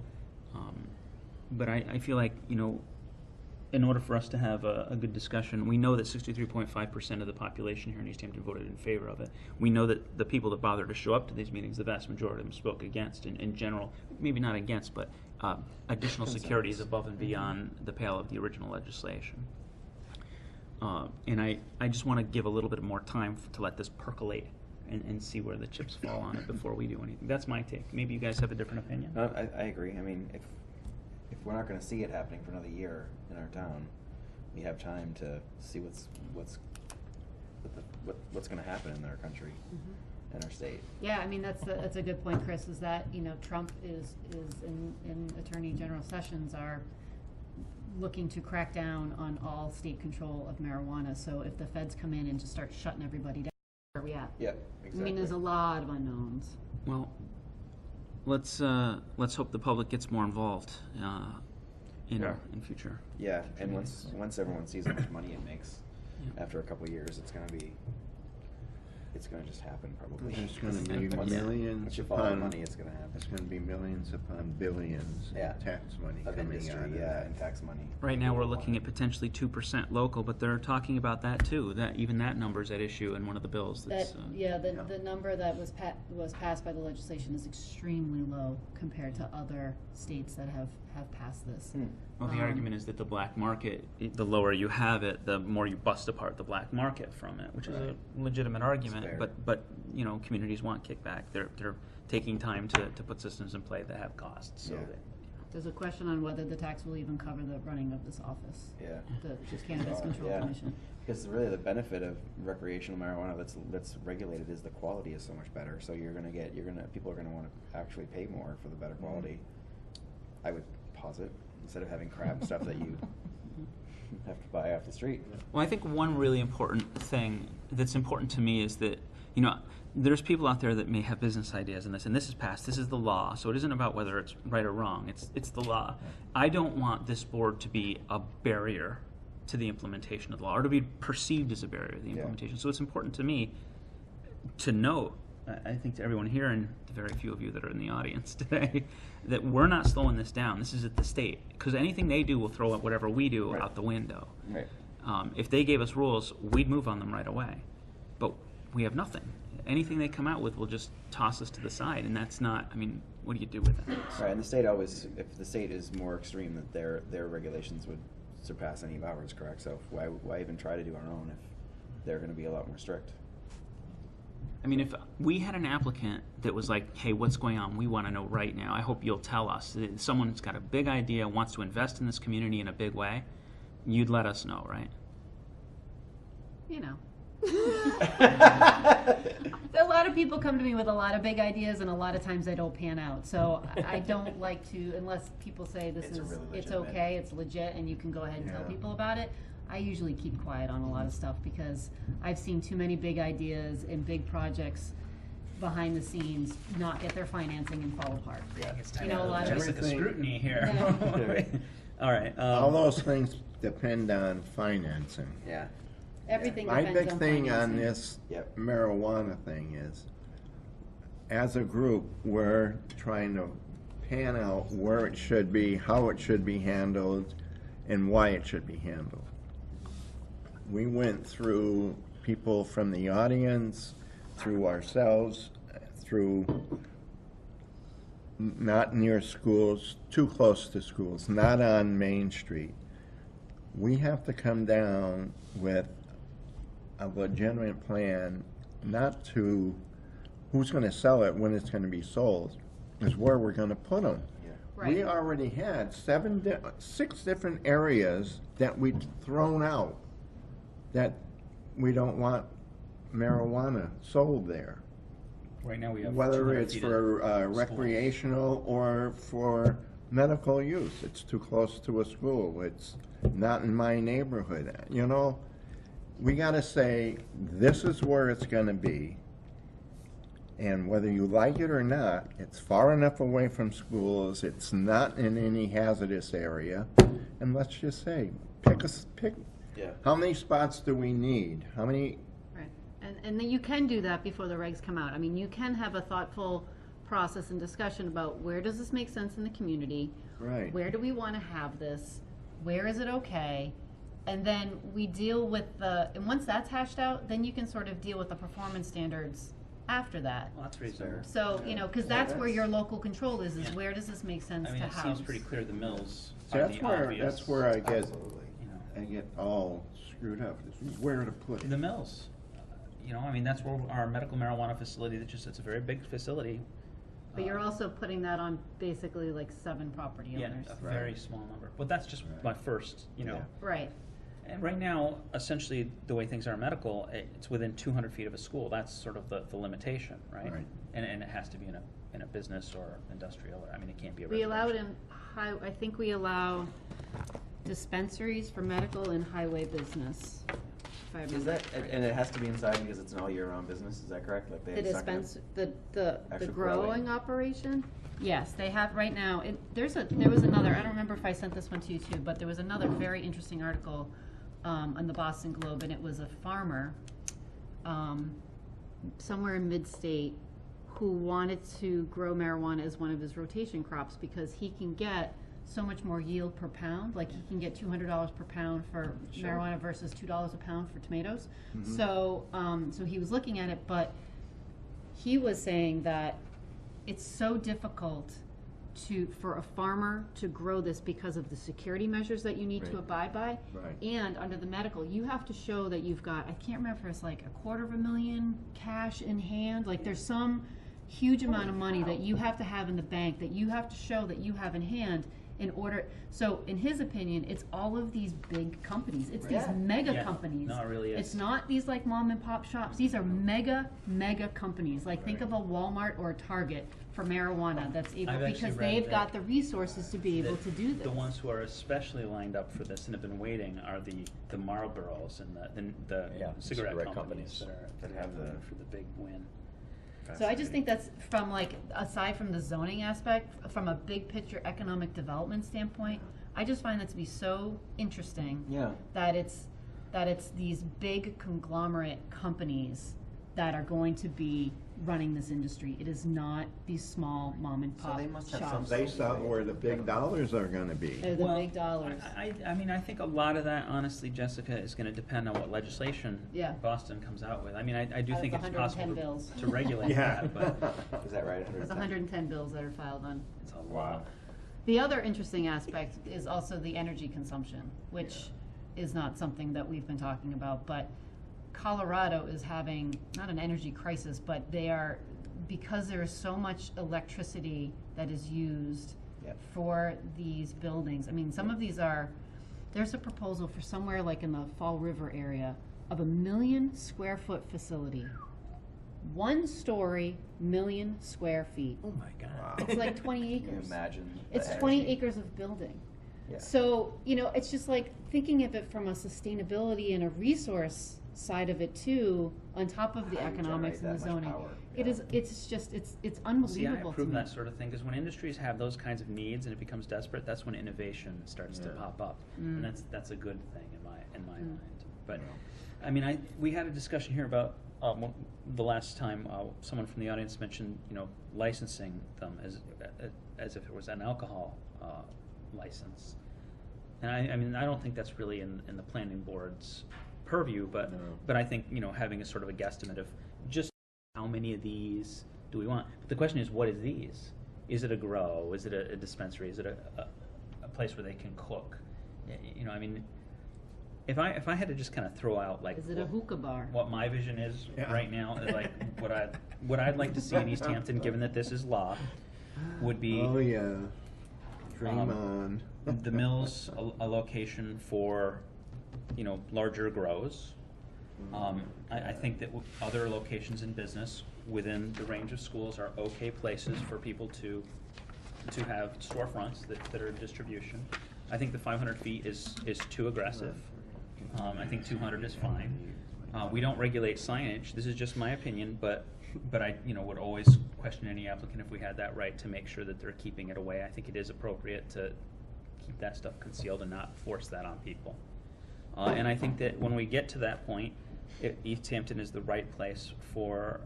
But I feel like, in order for us to have a good discussion, we know that 63.5% of the population here in East Hampton voted in favor of it. We know that the people that bother to show up to these meetings, the vast majority of them spoke against, in general, maybe not against, but additional security is above and beyond the pale of the original legislation. And I just want to give a little bit more time to let this percolate and see where the chips fall on it before we do anything. That's my take. Maybe you guys have a different opinion. No, I agree. I mean, if we're not going to see it happening for another year in our town, we have time to see what's going to happen in our country, in our state. Yeah, I mean, that's a good point, Chris, is that, Trump is in Attorney General Sessions are looking to crack down on all state control of marijuana. So if the feds come in and just start shutting everybody down, where are we at? Yeah, exactly. I mean, there's a lot of unknowns. Well, let's hope the public gets more involved in future. Yeah, and once everyone sees how much money it makes, Yeah. after a couple of years, it's gonna just happen probably. There's gonna be Once millions you follow upon, money, it's gonna happen. there's gonna be millions upon billions Yeah. of tax money Of coming industry, out of yeah, that. and tax money. Right now, we're looking at potentially 2% local, but they're talking about that too. That even that number's at issue in one of the bills. That's, The number that was passed by the legislation is extremely low compared to other states that have passed this. Well, the argument is that the black market, the lower you have it, the more you bust apart the black market from it, which is a legitimate argument. fair. But communities want kickback. They're taking time to put systems in play that have costs. So Yeah. that, There's a question on whether the tax will even cover the running of this office, Yeah. the Cannabis Control Yeah. Commission. Because really the benefit of recreational marijuana that's regulated is the quality is so much better. So people are gonna want to actually pay more for the better quality. I would posit, instead of having crap stuff that you have to buy off the street. Well, I think one really important thing that's important to me is that, there's people out there that may have business ideas in this, and this is passed, this is the law, so it isn't about whether it's right or wrong, it's the law. I don't want this board to be a barrier to the implementation of the law, or to be perceived as a barrier to the implementation. So it's important to me to note, I think to everyone here, and the very few of you that are in the audience today, that we're not slowing this down. This is at the state, because anything they do will throw up whatever we do out the window. Right. If they gave us rules, we'd move on them right away. But we have nothing. Anything they come out with will just toss us to the side, and that's not, what do you do with that? Right, and the state always, if the state is more extreme, that their regulations would surpass any of ours, correct? So why even try to do our own if they're going to be a lot more strict? If we had an applicant that was like, hey, what's going on? We want to know right now. I hope you'll tell us. Someone's got a big idea, wants to invest in this community in a big way. You'd let us know, right? A lot of people come to me with a lot of big ideas, and a lot of times they don't pan out. So I don't like to, unless people say It's really it's legitimate. okay, it's legit, and you can go ahead and tell people about it. I usually keep quiet on a lot of stuff because I've seen too many big ideas and big projects behind the scenes not get their financing and fall apart. Yeah. A lot of Jessica scrutiny here. All right. All those things depend on financing. Yeah. everything My depends big on thing on financing. this Yep. marijuana thing is, as a group, we're trying to pan out where it should be, how it should be handled, and why it should be handled. We went through people from the audience, through ourselves, through not near schools, too close to schools, not on Main Street. We have to come down with a legitimate plan, not to who's going to sell it, when it's going to be sold, is where we're going to put them. We Right. already had 6 different areas that we'd thrown out that we don't want marijuana sold there. Right now, we have Whether 200 it's feet for of schools. recreational or for medical use. It's too close to a school. It's not in my neighborhood. You know, we gotta say, this is where it's gonna be. And whether you like it or not, it's far enough away from schools, it's not in any hazardous area. And let's just say, pick, Yeah. how many spots do we need? How many, Right, and then you can do that before the regs come out. I mean, you can have a thoughtful process and discussion about where does this make sense in the community? right? Where do we wanna have this? Where is it okay? And then we deal with and once that's hashed out, then you can sort of deal with the performance standards after that. Well, that's reasonable. So, you know, cause that's where your local control is Yeah. where does this make sense I to mean, it house? seems pretty clear the mills So are that's the where, obvious. that's where I get, You know, I get all screwed up, is where to put it. the mills. You know, I mean, that's where our medical marijuana facility, it's a very big facility. But you're also putting that on basically like 7 property Yeah, owners. a very small number. But that's just my first, you know. Right, And right now, essentially, the way things are in medical, it's within 200 feet of a school. That's sort of the limitation, right? Right. And it has to be in a business or industrial, or, I mean, it can't be a we allow it residential. in I think we allow dispensaries for medical and highway business. If I Is remember that, correctly. and it has to be inside because it's an all year round business, is that correct? Like The it's not gonna- dispense, the Actual growing growing. operation? Yes, they have right now, there was another, I don't remember if I sent this one to you too, but there was another very interesting article, on the Boston Globe, and it was a farmer, somewhere in mid-state, who wanted to grow marijuana as one of his rotation crops because he can get so much more yield per pound. Like he can get $200 per pound for marijuana versus $2 a pound for tomatoes. So, so he was looking at it, but he was saying that it's so difficult for a farmer to grow this because of the security measures that you need to Right. abide by. Right. And under the medical, you have to show that you've got, I can't remember if it's like $250,000 cash in hand. Like there's some huge amount of money that you have to have in the bank that you have to show that you have in hand in order. So in his opinion, it's all of these big companies. It's these mega Yeah. companies. No, it really is. It's not these like mom and pop shops. These are mega companies. Like think of a Walmart or a Target for marijuana that's able, I've actually because read they've that- got the resources to be able to do this. The ones who are especially lined up for this and have been waiting are the Marlboros and the Yeah, cigarette cigarette companies companies. that have for the big win. So I just think that's from like, aside from the zoning aspect, from a big picture economic development standpoint, I just find that to be so interesting. Yeah. That it's these big conglomerate companies that are going to be running this industry. It is not these small mom and pop they must have shops. some Based on where the big dollars are gonna be. They're the Well, big dollars. I mean, I think a lot of that, honestly, Jessica, is gonna depend on what legislation Yeah. Boston comes out with. I mean, I do Out of think the it's 110 possible bills. to regulate Yeah. that, but Is that right? There's 110 bills that are filed on. it's a lot. The other interesting aspect is also the energy consumption, which is not something that we've been talking about, but Colorado is having, not an energy crisis, but because there is so much electricity that is used Yep. for these buildings. I mean, some of these there's a proposal for somewhere like in the Fall River area of 1 million square foot facility. 1 story, 1 million square feet. Oh my God. It's like 20 Can you acres. imagine? the It's 20 energy? acres of building. Yeah. So, you know, it's just like thinking of it from a sustainability and a resource side of it too, on top of the How do you economics and generate the that much zoning. power? It Yeah. is, it's just, it's See, I unbelievable to approve me. that sort of thing, because when industries have those kinds of needs and it becomes desperate, that's when innovation starts to Yeah. pop up. Mm. And that's a good thing in my mind. But, I mean, we had a discussion here about, the last time, someone from the audience mentioned, you know, licensing them as if it was an alcohol, license. And I mean, I don't think that's really in the planning board's purview, but I think, you know, having a sort of a guesstimate of just how many of these do we want? But the question is, what is these? Is it a grow? Is it a dispensary? Is it a place where they can cook? You know, I mean, if I had to just kind of throw out like Is it a hookah bar? what my vision is right now, like what I'd like to see in East Hampton, given that this is law, would be Oh, yeah. Dream on. the Mills, a location for, you know, larger grows. I think that other locations in business within the range of schools are okay places for people to have storefronts that are distribution. I think the 500 feet is too aggressive. I think 200 is fine. We don't regulate signage. This is just my opinion, but I, you know, would always question any applicant if we had that right to make sure that they're keeping it away. I think it is appropriate to keep that stuff concealed and not force that on people. And I think that when we get to that point, East Hampton is the right place for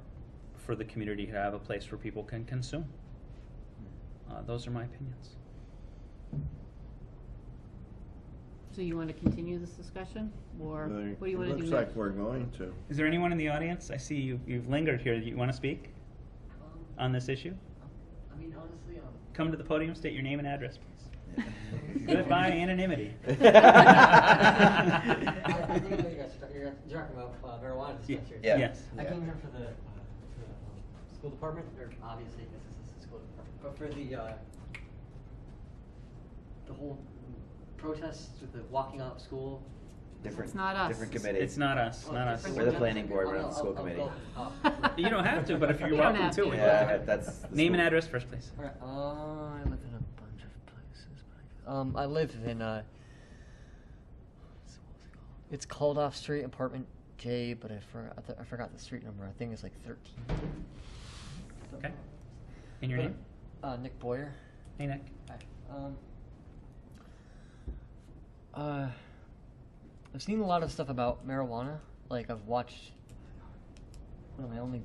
the community to have a place where people can consume. Those are my opinions. So you want to continue this discussion, or what do you want to do Looks next? like we're going to. Is there anyone in the audience? I see you've lingered here. Do you want to speak on this issue? I mean, honestly, Come to the podium, state your name and address, please. Goodbye, anonymity. I think you're talking about marijuana dispensaries. Yeah. Yes. I came here for the school department, or obviously this is the school department, but for the whole protests with the walking out of school. Different. It's not us. Different committee. It's not us. Not us. We're the planning board. We're not the school committee. You don't have to, but if you're You don't welcome have to. to. we'd Yeah, love to. that's the Name and school. address first, please. Alright, I live in a bunch of places, but I live in it's called off street, apartment J, but I forgot the street number. I think it's like 13. Okay. And your name? Nick Boyer. Hey, Nick. Hi. I've seen a lot of stuff about marijuana. Like, I've watched, one of my only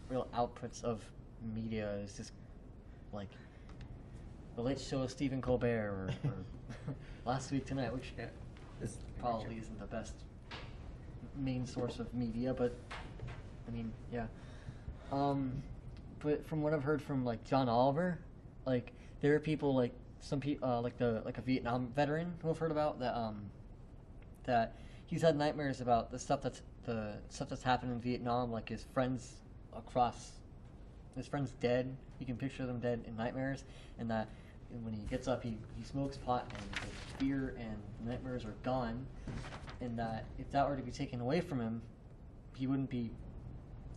real outputs of media is just, like, The Late Show with Stephen Colbert, or Last Week Tonight, which is probably isn't the best main source of media, but, I mean, yeah. But from what I've heard from, like, John Oliver, like, there are people, like, some people, like a Vietnam veteran who I've heard about that he's had nightmares about the stuff that's happened in Vietnam. Like his friends dead. You can picture them dead in nightmares, and that when he gets up, he smokes pot, and the fear and nightmares are gone. And that if that were to be taken away from him, he wouldn't be.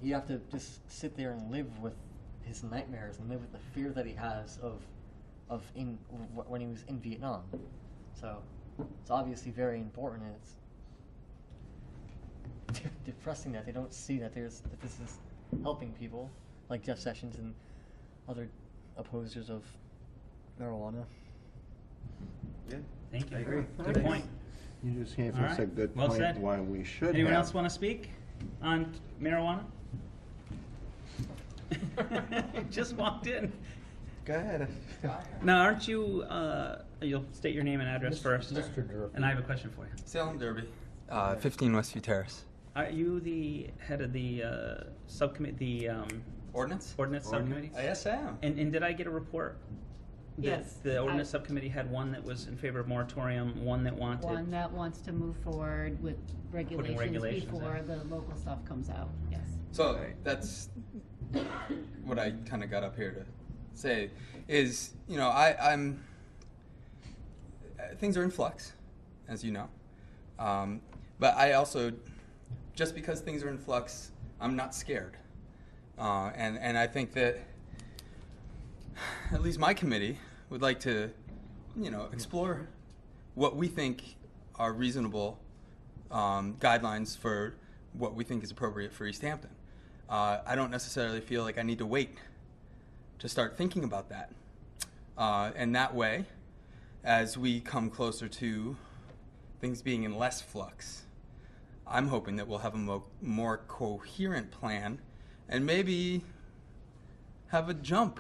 He'd have to just sit there and live with his nightmares and live with the fear that he has when he was in Vietnam. So it's obviously very important, and it's depressing that they don't see that this is helping people like Jeff Sessions and other opposers of marijuana. Yeah. Thank you. I agree. Good point. You just gave All us right. a good Well point said. why we should Anyone have. else want to speak on marijuana? Just walked in. Go ahead. Now, aren't you, you'll state your name and address first. Mr. Durfee. And I have a question for you. Salem Derby, 15 Westview Terrace. Are you the head of the subcommittee, the Ordinance? ordinance subcommittee? Yes, I am. And did I get a report? that Yes, The ordinance subcommittee had one that was in favor of moratorium, one that wanted. One that wants to move forward with regulations regulations before in. the local stuff comes out, yes. So that's what I kind of got up here to say is, you know, I'm things are in flux, as you know. But I also, just because things are in flux, I'm not scared. And I think that at least my committee would like to, you know, explore what we think are reasonable guidelines for what we think is appropriate for East Hampton. I don't necessarily feel like I need to wait to start thinking about that. And that way, as we come closer to things being in less flux, I'm hoping that we'll have a more coherent plan and maybe have a jump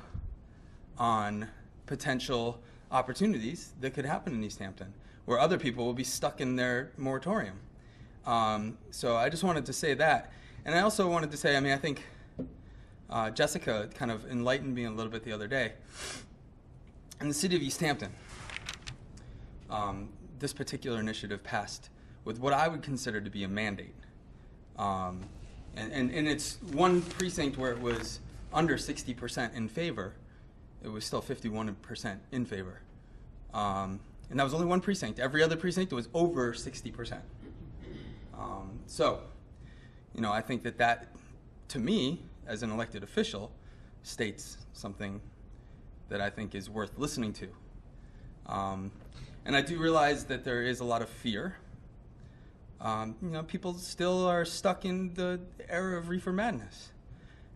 on potential opportunities that could happen in East Hampton, where other people will be stuck in their moratorium. So I just wanted to say that. And I also wanted to say, I mean, I think Jessica kind of enlightened me a little bit the other day. In the city of East Hampton, this particular initiative passed with what I would consider to be a mandate. And it's one precinct where it was under 60% in favor. It was still 51% in favor. And that was only one precinct. Every other precinct was over 60%. So, you know, I think that, to me, as an elected official, states something that I think is worth listening to. And I do realize that there is a lot of fear. You know, people still are stuck in the era of reefer madness.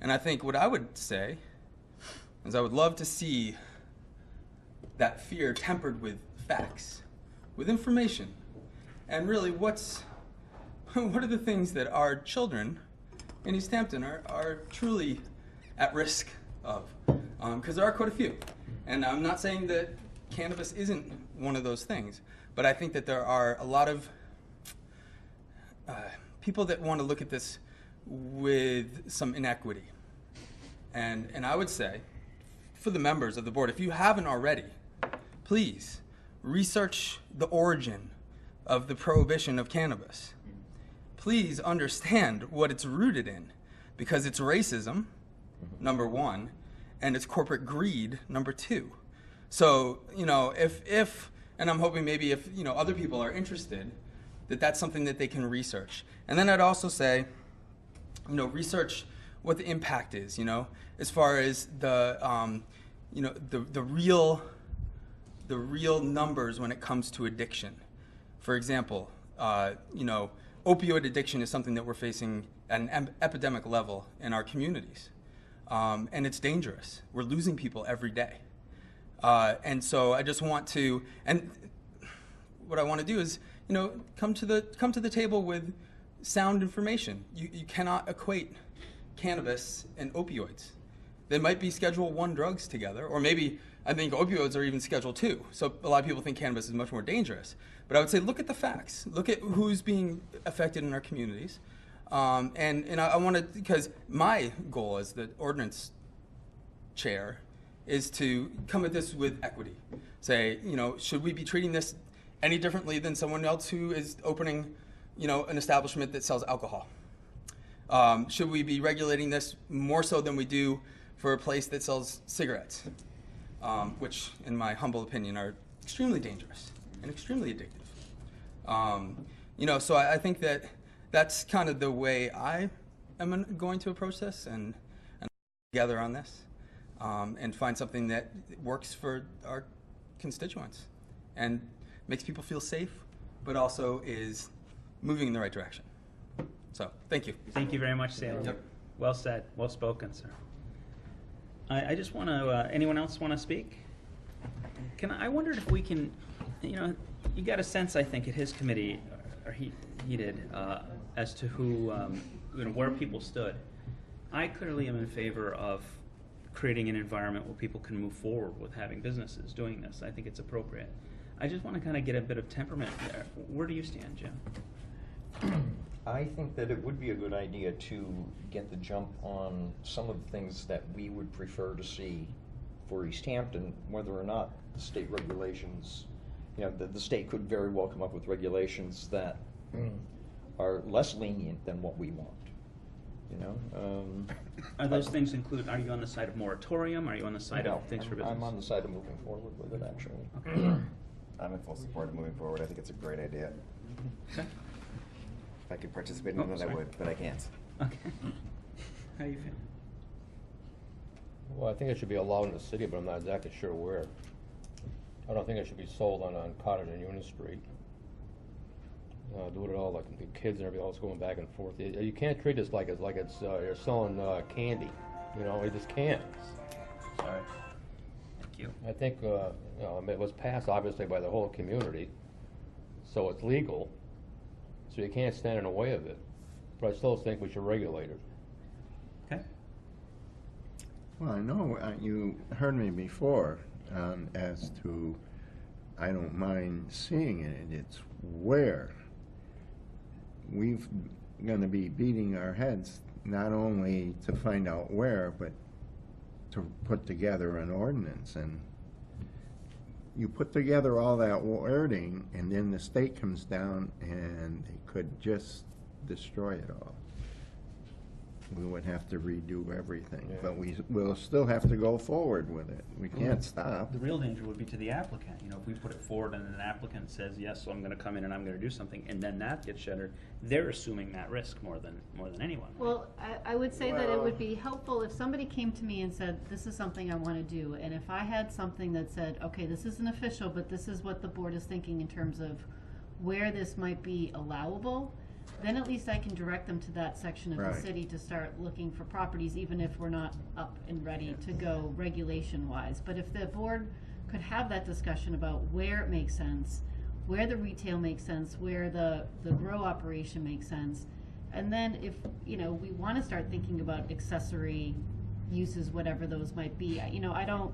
And I think what I would say is I would love to see that fear tempered with facts, with information. And really, what are the things that our children in East Hampton are truly at risk of? Because there are quite a few. And I'm not saying that cannabis isn't one of those things, but I think that there are a lot of people that want to look at this with some inequity. And I would say, for the members of the board, if you haven't already, please research the origin of the prohibition of cannabis. Please understand what it's rooted in, because it's racism, number one, and it's corporate greed, number two. So, you know, if and I'm hoping maybe if, you know, other people are interested, that's something that they can research. And then I'd also say, you know, research what the impact is, you know, as far as the, you know, the real numbers when it comes to addiction. For example, you know, opioid addiction is something that we're facing at an epidemic level in our communities. And it's dangerous. We're losing people every day. And so I just want to, and what I want to do is, you know, come to the table with sound information. You cannot equate cannabis and opioids. They might be Schedule I drugs together, or maybe I think opioids are even Schedule II. So a lot of people think cannabis is much more dangerous. But I would say look at the facts. Look at who's being affected in our communities. And I want to, because my goal as the ordinance chair is to come at this with equity. Say, you know, should we be treating this any differently than someone else who is opening, you know, an establishment that sells alcohol? Should we be regulating this more so than we do for a place that sells cigarettes, which, in my humble opinion, are extremely dangerous and extremely addictive? You know, so I think that that's kind of the way I am going to approach this and together on this, and find something that works for our constituents and makes people feel safe, but also is moving in the right direction. So, thank you. Thank you very much, Salem. Yep. Well said. Well spoken, sir. I just want to, anyone else want to speak? I wondered if we can, you know, you got a sense, I think, at his committee, or he did, as to who, you know, where people stood. I clearly am in favor of creating an environment where people can move forward with having businesses doing this. I think it's appropriate. I just want to kind of get a bit of temperament there. Where do you stand, Jim? I think that it would be a good idea to get the jump on some of the things that we would prefer to see for East Hampton, whether or not the state regulations, you know, the state could very well come up with regulations that are less lenient than what we want. You know, are those things include? Are you on the side of moratorium? Are you on the side of things for business? I'm on the side of moving forward with it, actually. Okay. I'm in full support of moving forward. I think it's a great idea. Okay. If I could participate in it, I would, but I can't. Okay. How you feel? Well, I think it should be allowed in the city, but I'm not exactly sure where. I don't think it should be sold on Cottage and Union Street. Do it all like the kids and everybody else going back and forth. You can't treat this like it's you're selling candy. You know, you just can't. Sorry. Thank you. I think you know, it was passed obviously by the whole community, so it's legal. So you can't stand in the way of it. But I still think we should regulate it. Okay. Well, I know you heard me before as to I don't mind seeing it. It's where. we've gonna be beating our heads not only to find out where, but to put together an ordinance. And you put together all that wording, and then the state comes down and they could just destroy it all. We would have to redo everything, but we'll still have to go forward with it. We can't stop. The real danger would be to the applicant. You know, if we put it forward and an applicant says, yes, so I'm gonna come in and I'm gonna do something, and then that gets shuttered, they're assuming that risk more than anyone. Right? Well, I would say that it would be helpful if somebody came to me and said, this is something I want to do, and if I had something that said, okay, this isn't official, but this is what the board is thinking in terms of where this might be allowable, then at least I can direct them to that section of the Right. city to start looking for properties, even if we're not up and ready to go regulation-wise. But if the board could have that discussion about where it makes sense, where the retail makes sense, where the grow operation makes sense, and then if, you know, we want to start thinking about accessory uses, whatever those might be, you know, I don't,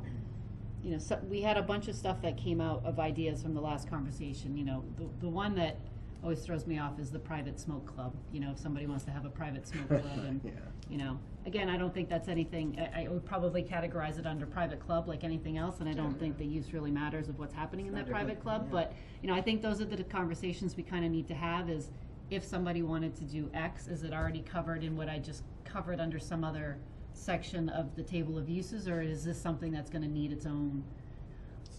you know, so, we had a bunch of stuff that came out of ideas from the last conversation. You know, the one that always throws me off is the private smoke club. You know, if somebody wants to have a private smoke club, and you know, again, I don't think that's anything. I would probably categorize it under private club like anything else, and I don't think the use really matters of what's happening in that private club. But you know, I think those are the conversations we kind of need to have. Is if somebody wanted to do X, is it already covered in what I just covered under some other section of the table of uses, or is this something that's going to need its own?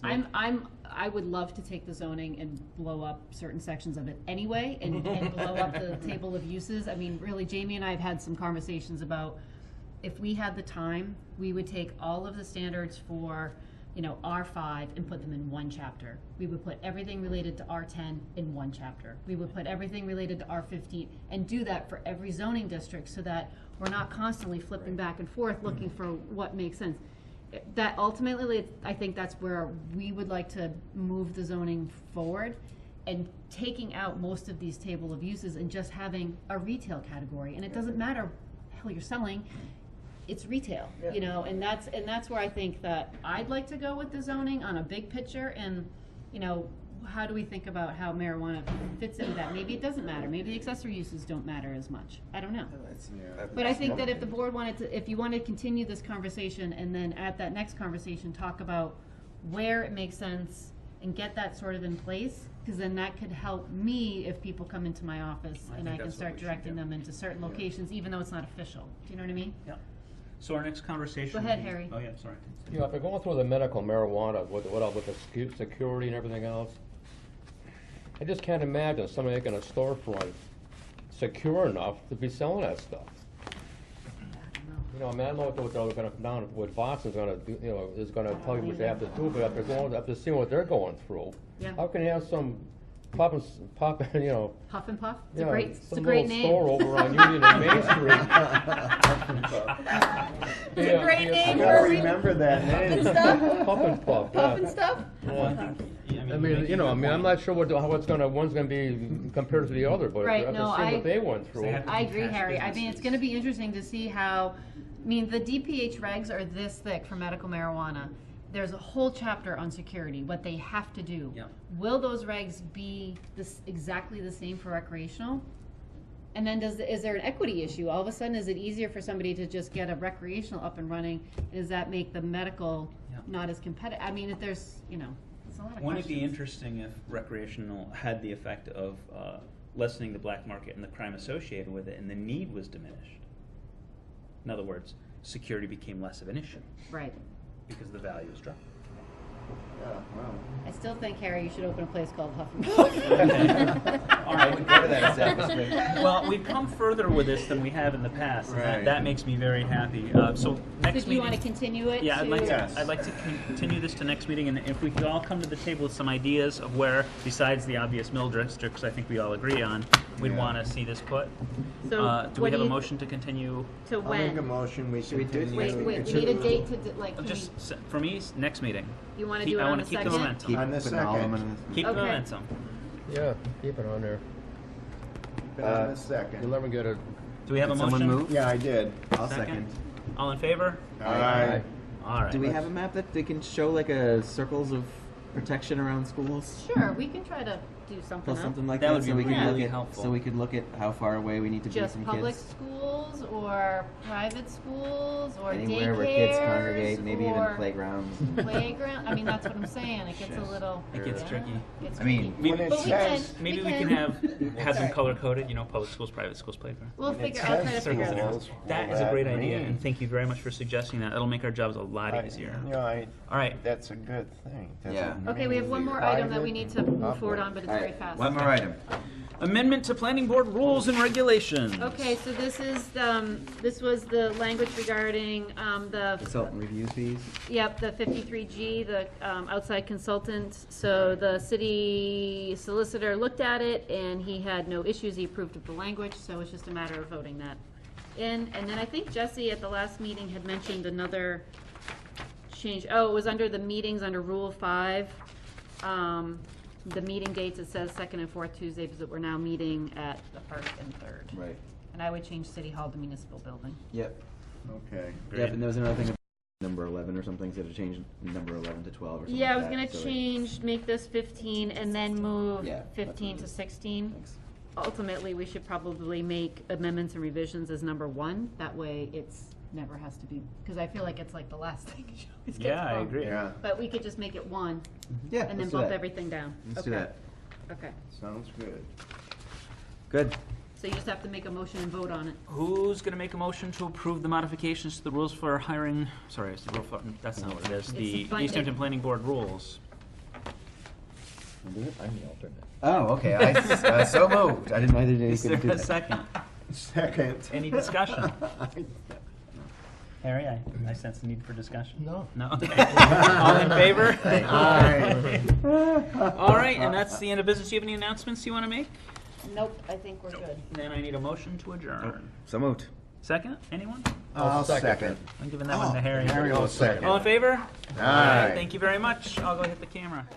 I would love to take the zoning and blow up certain sections of it anyway, and blow up the table of uses. I mean, really, Jamie and I have had some conversations about if we had the time, we would take all of the standards for, you know, R5 and put them in one chapter. We would put everything related to R10 in one chapter. We would put everything related to R15 and do that for every zoning district so that we're not constantly flipping back and forth looking for what makes sense. That ultimately, I think that's where we would like to move the zoning forward, and taking out most of these table of uses and just having a retail category. And it doesn't matter how you're selling, it's retail, you know, and that's where I think that I'd like to go with the zoning on a big picture. And, you know, how do we think about how marijuana fits into that? Maybe it doesn't matter. Maybe the accessory uses don't matter as much. I don't know. But I think that if the board wanted to, if you want to continue this conversation and then at that next conversation talk about where it makes sense and get that sort of in place, because then that could help me if people come into my office and I can start directing them into certain locations, even though it's not official. Do you know what I mean? Yeah. So our next conversation. Go ahead, will be- Harry. Oh yeah, sorry. You know, if you're going through the medical marijuana with the security and everything else, I just can't imagine somebody making a storefront secure enough to be selling that stuff. You know, I mean, I don't know what they're gonna come down, what Fox is gonna do, you know, is gonna tell you what they have to do, but after seeing what they're going through, Yeah. how can you have some pop, you know? Puff and Puff? It's you a know, great, it's a some great little name. store over on Union and Main Street. It's a great name I gotta for remember that Puff and name. stuff. Puff and Puff, Puff yeah. and stuff? I mean, you know, I mean, I'm not sure one's gonna be compared to the other, but Right, after no, seeing what they went through. I agree, Harry. I mean, it's gonna be interesting to see how, I mean, the DPH regs are this thick for medical marijuana. There's a whole chapter on security, what they have to do. Yeah. Will those regs be exactly the same for recreational? And then is there an equity issue? All of a sudden, is it easier for somebody to just get a recreational up and running? Does that make the medical not as competitive? I mean, if there's, you know, it's a lot of Wouldn't it be questions. interesting if recreational had the effect of lessening the black market and the crime associated with it, and the need was diminished? In other words, security became less of an issue Right. because the value is dropped. I still think, Harry, you should open a place called Huff and Puff. All right, we go to that establishment. Well, we've come further with this than we have in the past, and Right. that makes me very happy. So next So do you meeting. want to continue it? Yeah, I'd like to. Yes. I'd like to continue this to next meeting, and if we could all come to the table with some ideas of where, besides the obvious mill districts, I think we all agree on, we'd Yeah. want to see this put. So Do we what have do a you- motion to continue? To I'll make a when? motion, we Should we do it continue. Wait, we need a date to, like, can Just for me, next meeting. you want to Keep- do it I on wanna the keep the second? momentum. Keep On the putting all of them second. in. Keep the Okay. momentum. Yeah, keep it on there. On the You'll second. never get it. Do we have a Did motion? someone move? Yeah, I did. I'll second. All in favor? Aye. All right. Do we have a map that they can show like a circles of protection around schools? Sure, we can try to do something Pull up. something like That that, would so be we can really look at, helpful. so we could look at how far away we need to be Just from public kids. schools or private schools or Anywhere where kids daycares congregate, maybe even or playgrounds. playground. I mean, that's what I'm saying. It gets a little. It gets yeah, tricky. It's I mean, tricky. Maybe, But we can. maybe we can have them color coded. You know, public schools, private schools, playground. We'll When it figure. I'll try to says figure it schools, out. what That will is a great that idea, mean? and thank you very much for suggesting that. That'll make our jobs a lot easier. All right. That's a good thing. Doesn't Yeah. Okay, we have one more item that we need to move forward on, but it's very Alright, fast. one more item. Amendment to Planning Board rules and regulations. Okay, so this was the language regarding the Consultant review fees. Yep, the 53G, the outside consultant. So the city solicitor looked at it, and he had no issues. He approved of the language, so it's just a matter of voting that in. And then I think Jesse at the last meeting had mentioned another change. Oh, it was under the meetings, under Rule 5. The meeting dates, it says second and fourth Tuesdays, but we're now meeting at the first and third. Right. And I would change City Hall to Municipal Building. Yep. Okay. Yep, and there was another thing, number 11 or something, so to change number 11 to 12 or something Yeah, I like was gonna that, so change, make this 15 and then move Yeah, 15 to that's 16. Thanks. Ultimately, we should probably make amendments and revisions as number 1. That way, it's never has to be, because I feel like it's like the last thing. It always gets Yeah, I bumped. agree. Yeah, But we could just make it 1 Yeah, and then let's do bump that. everything down. Let's do Okay. that. Okay. sounds good. Good. So you just have to make a motion and vote on it. Who's going to make a motion to approve the modifications to the rules for hiring? Sorry, it's the rule for, that's not what it is. The It's the East Hampton Planning Board rules. I'm the alternate. Oh, okay. I so moved. I didn't know you Is there could do a that. second? Second. Any discussion? Harry, I sense the need for discussion. No. No? Okay. All in favor? Aye. All right, and that's the end of business. Do you have any announcements you want to make? Nope, I think we're good. Then I need a motion to adjourn. So moved. Second? Anyone? I'll second. I'm giving that one to Harry. Harry will second. All in favor? Aye. Thank you very much. I'll go hit the camera.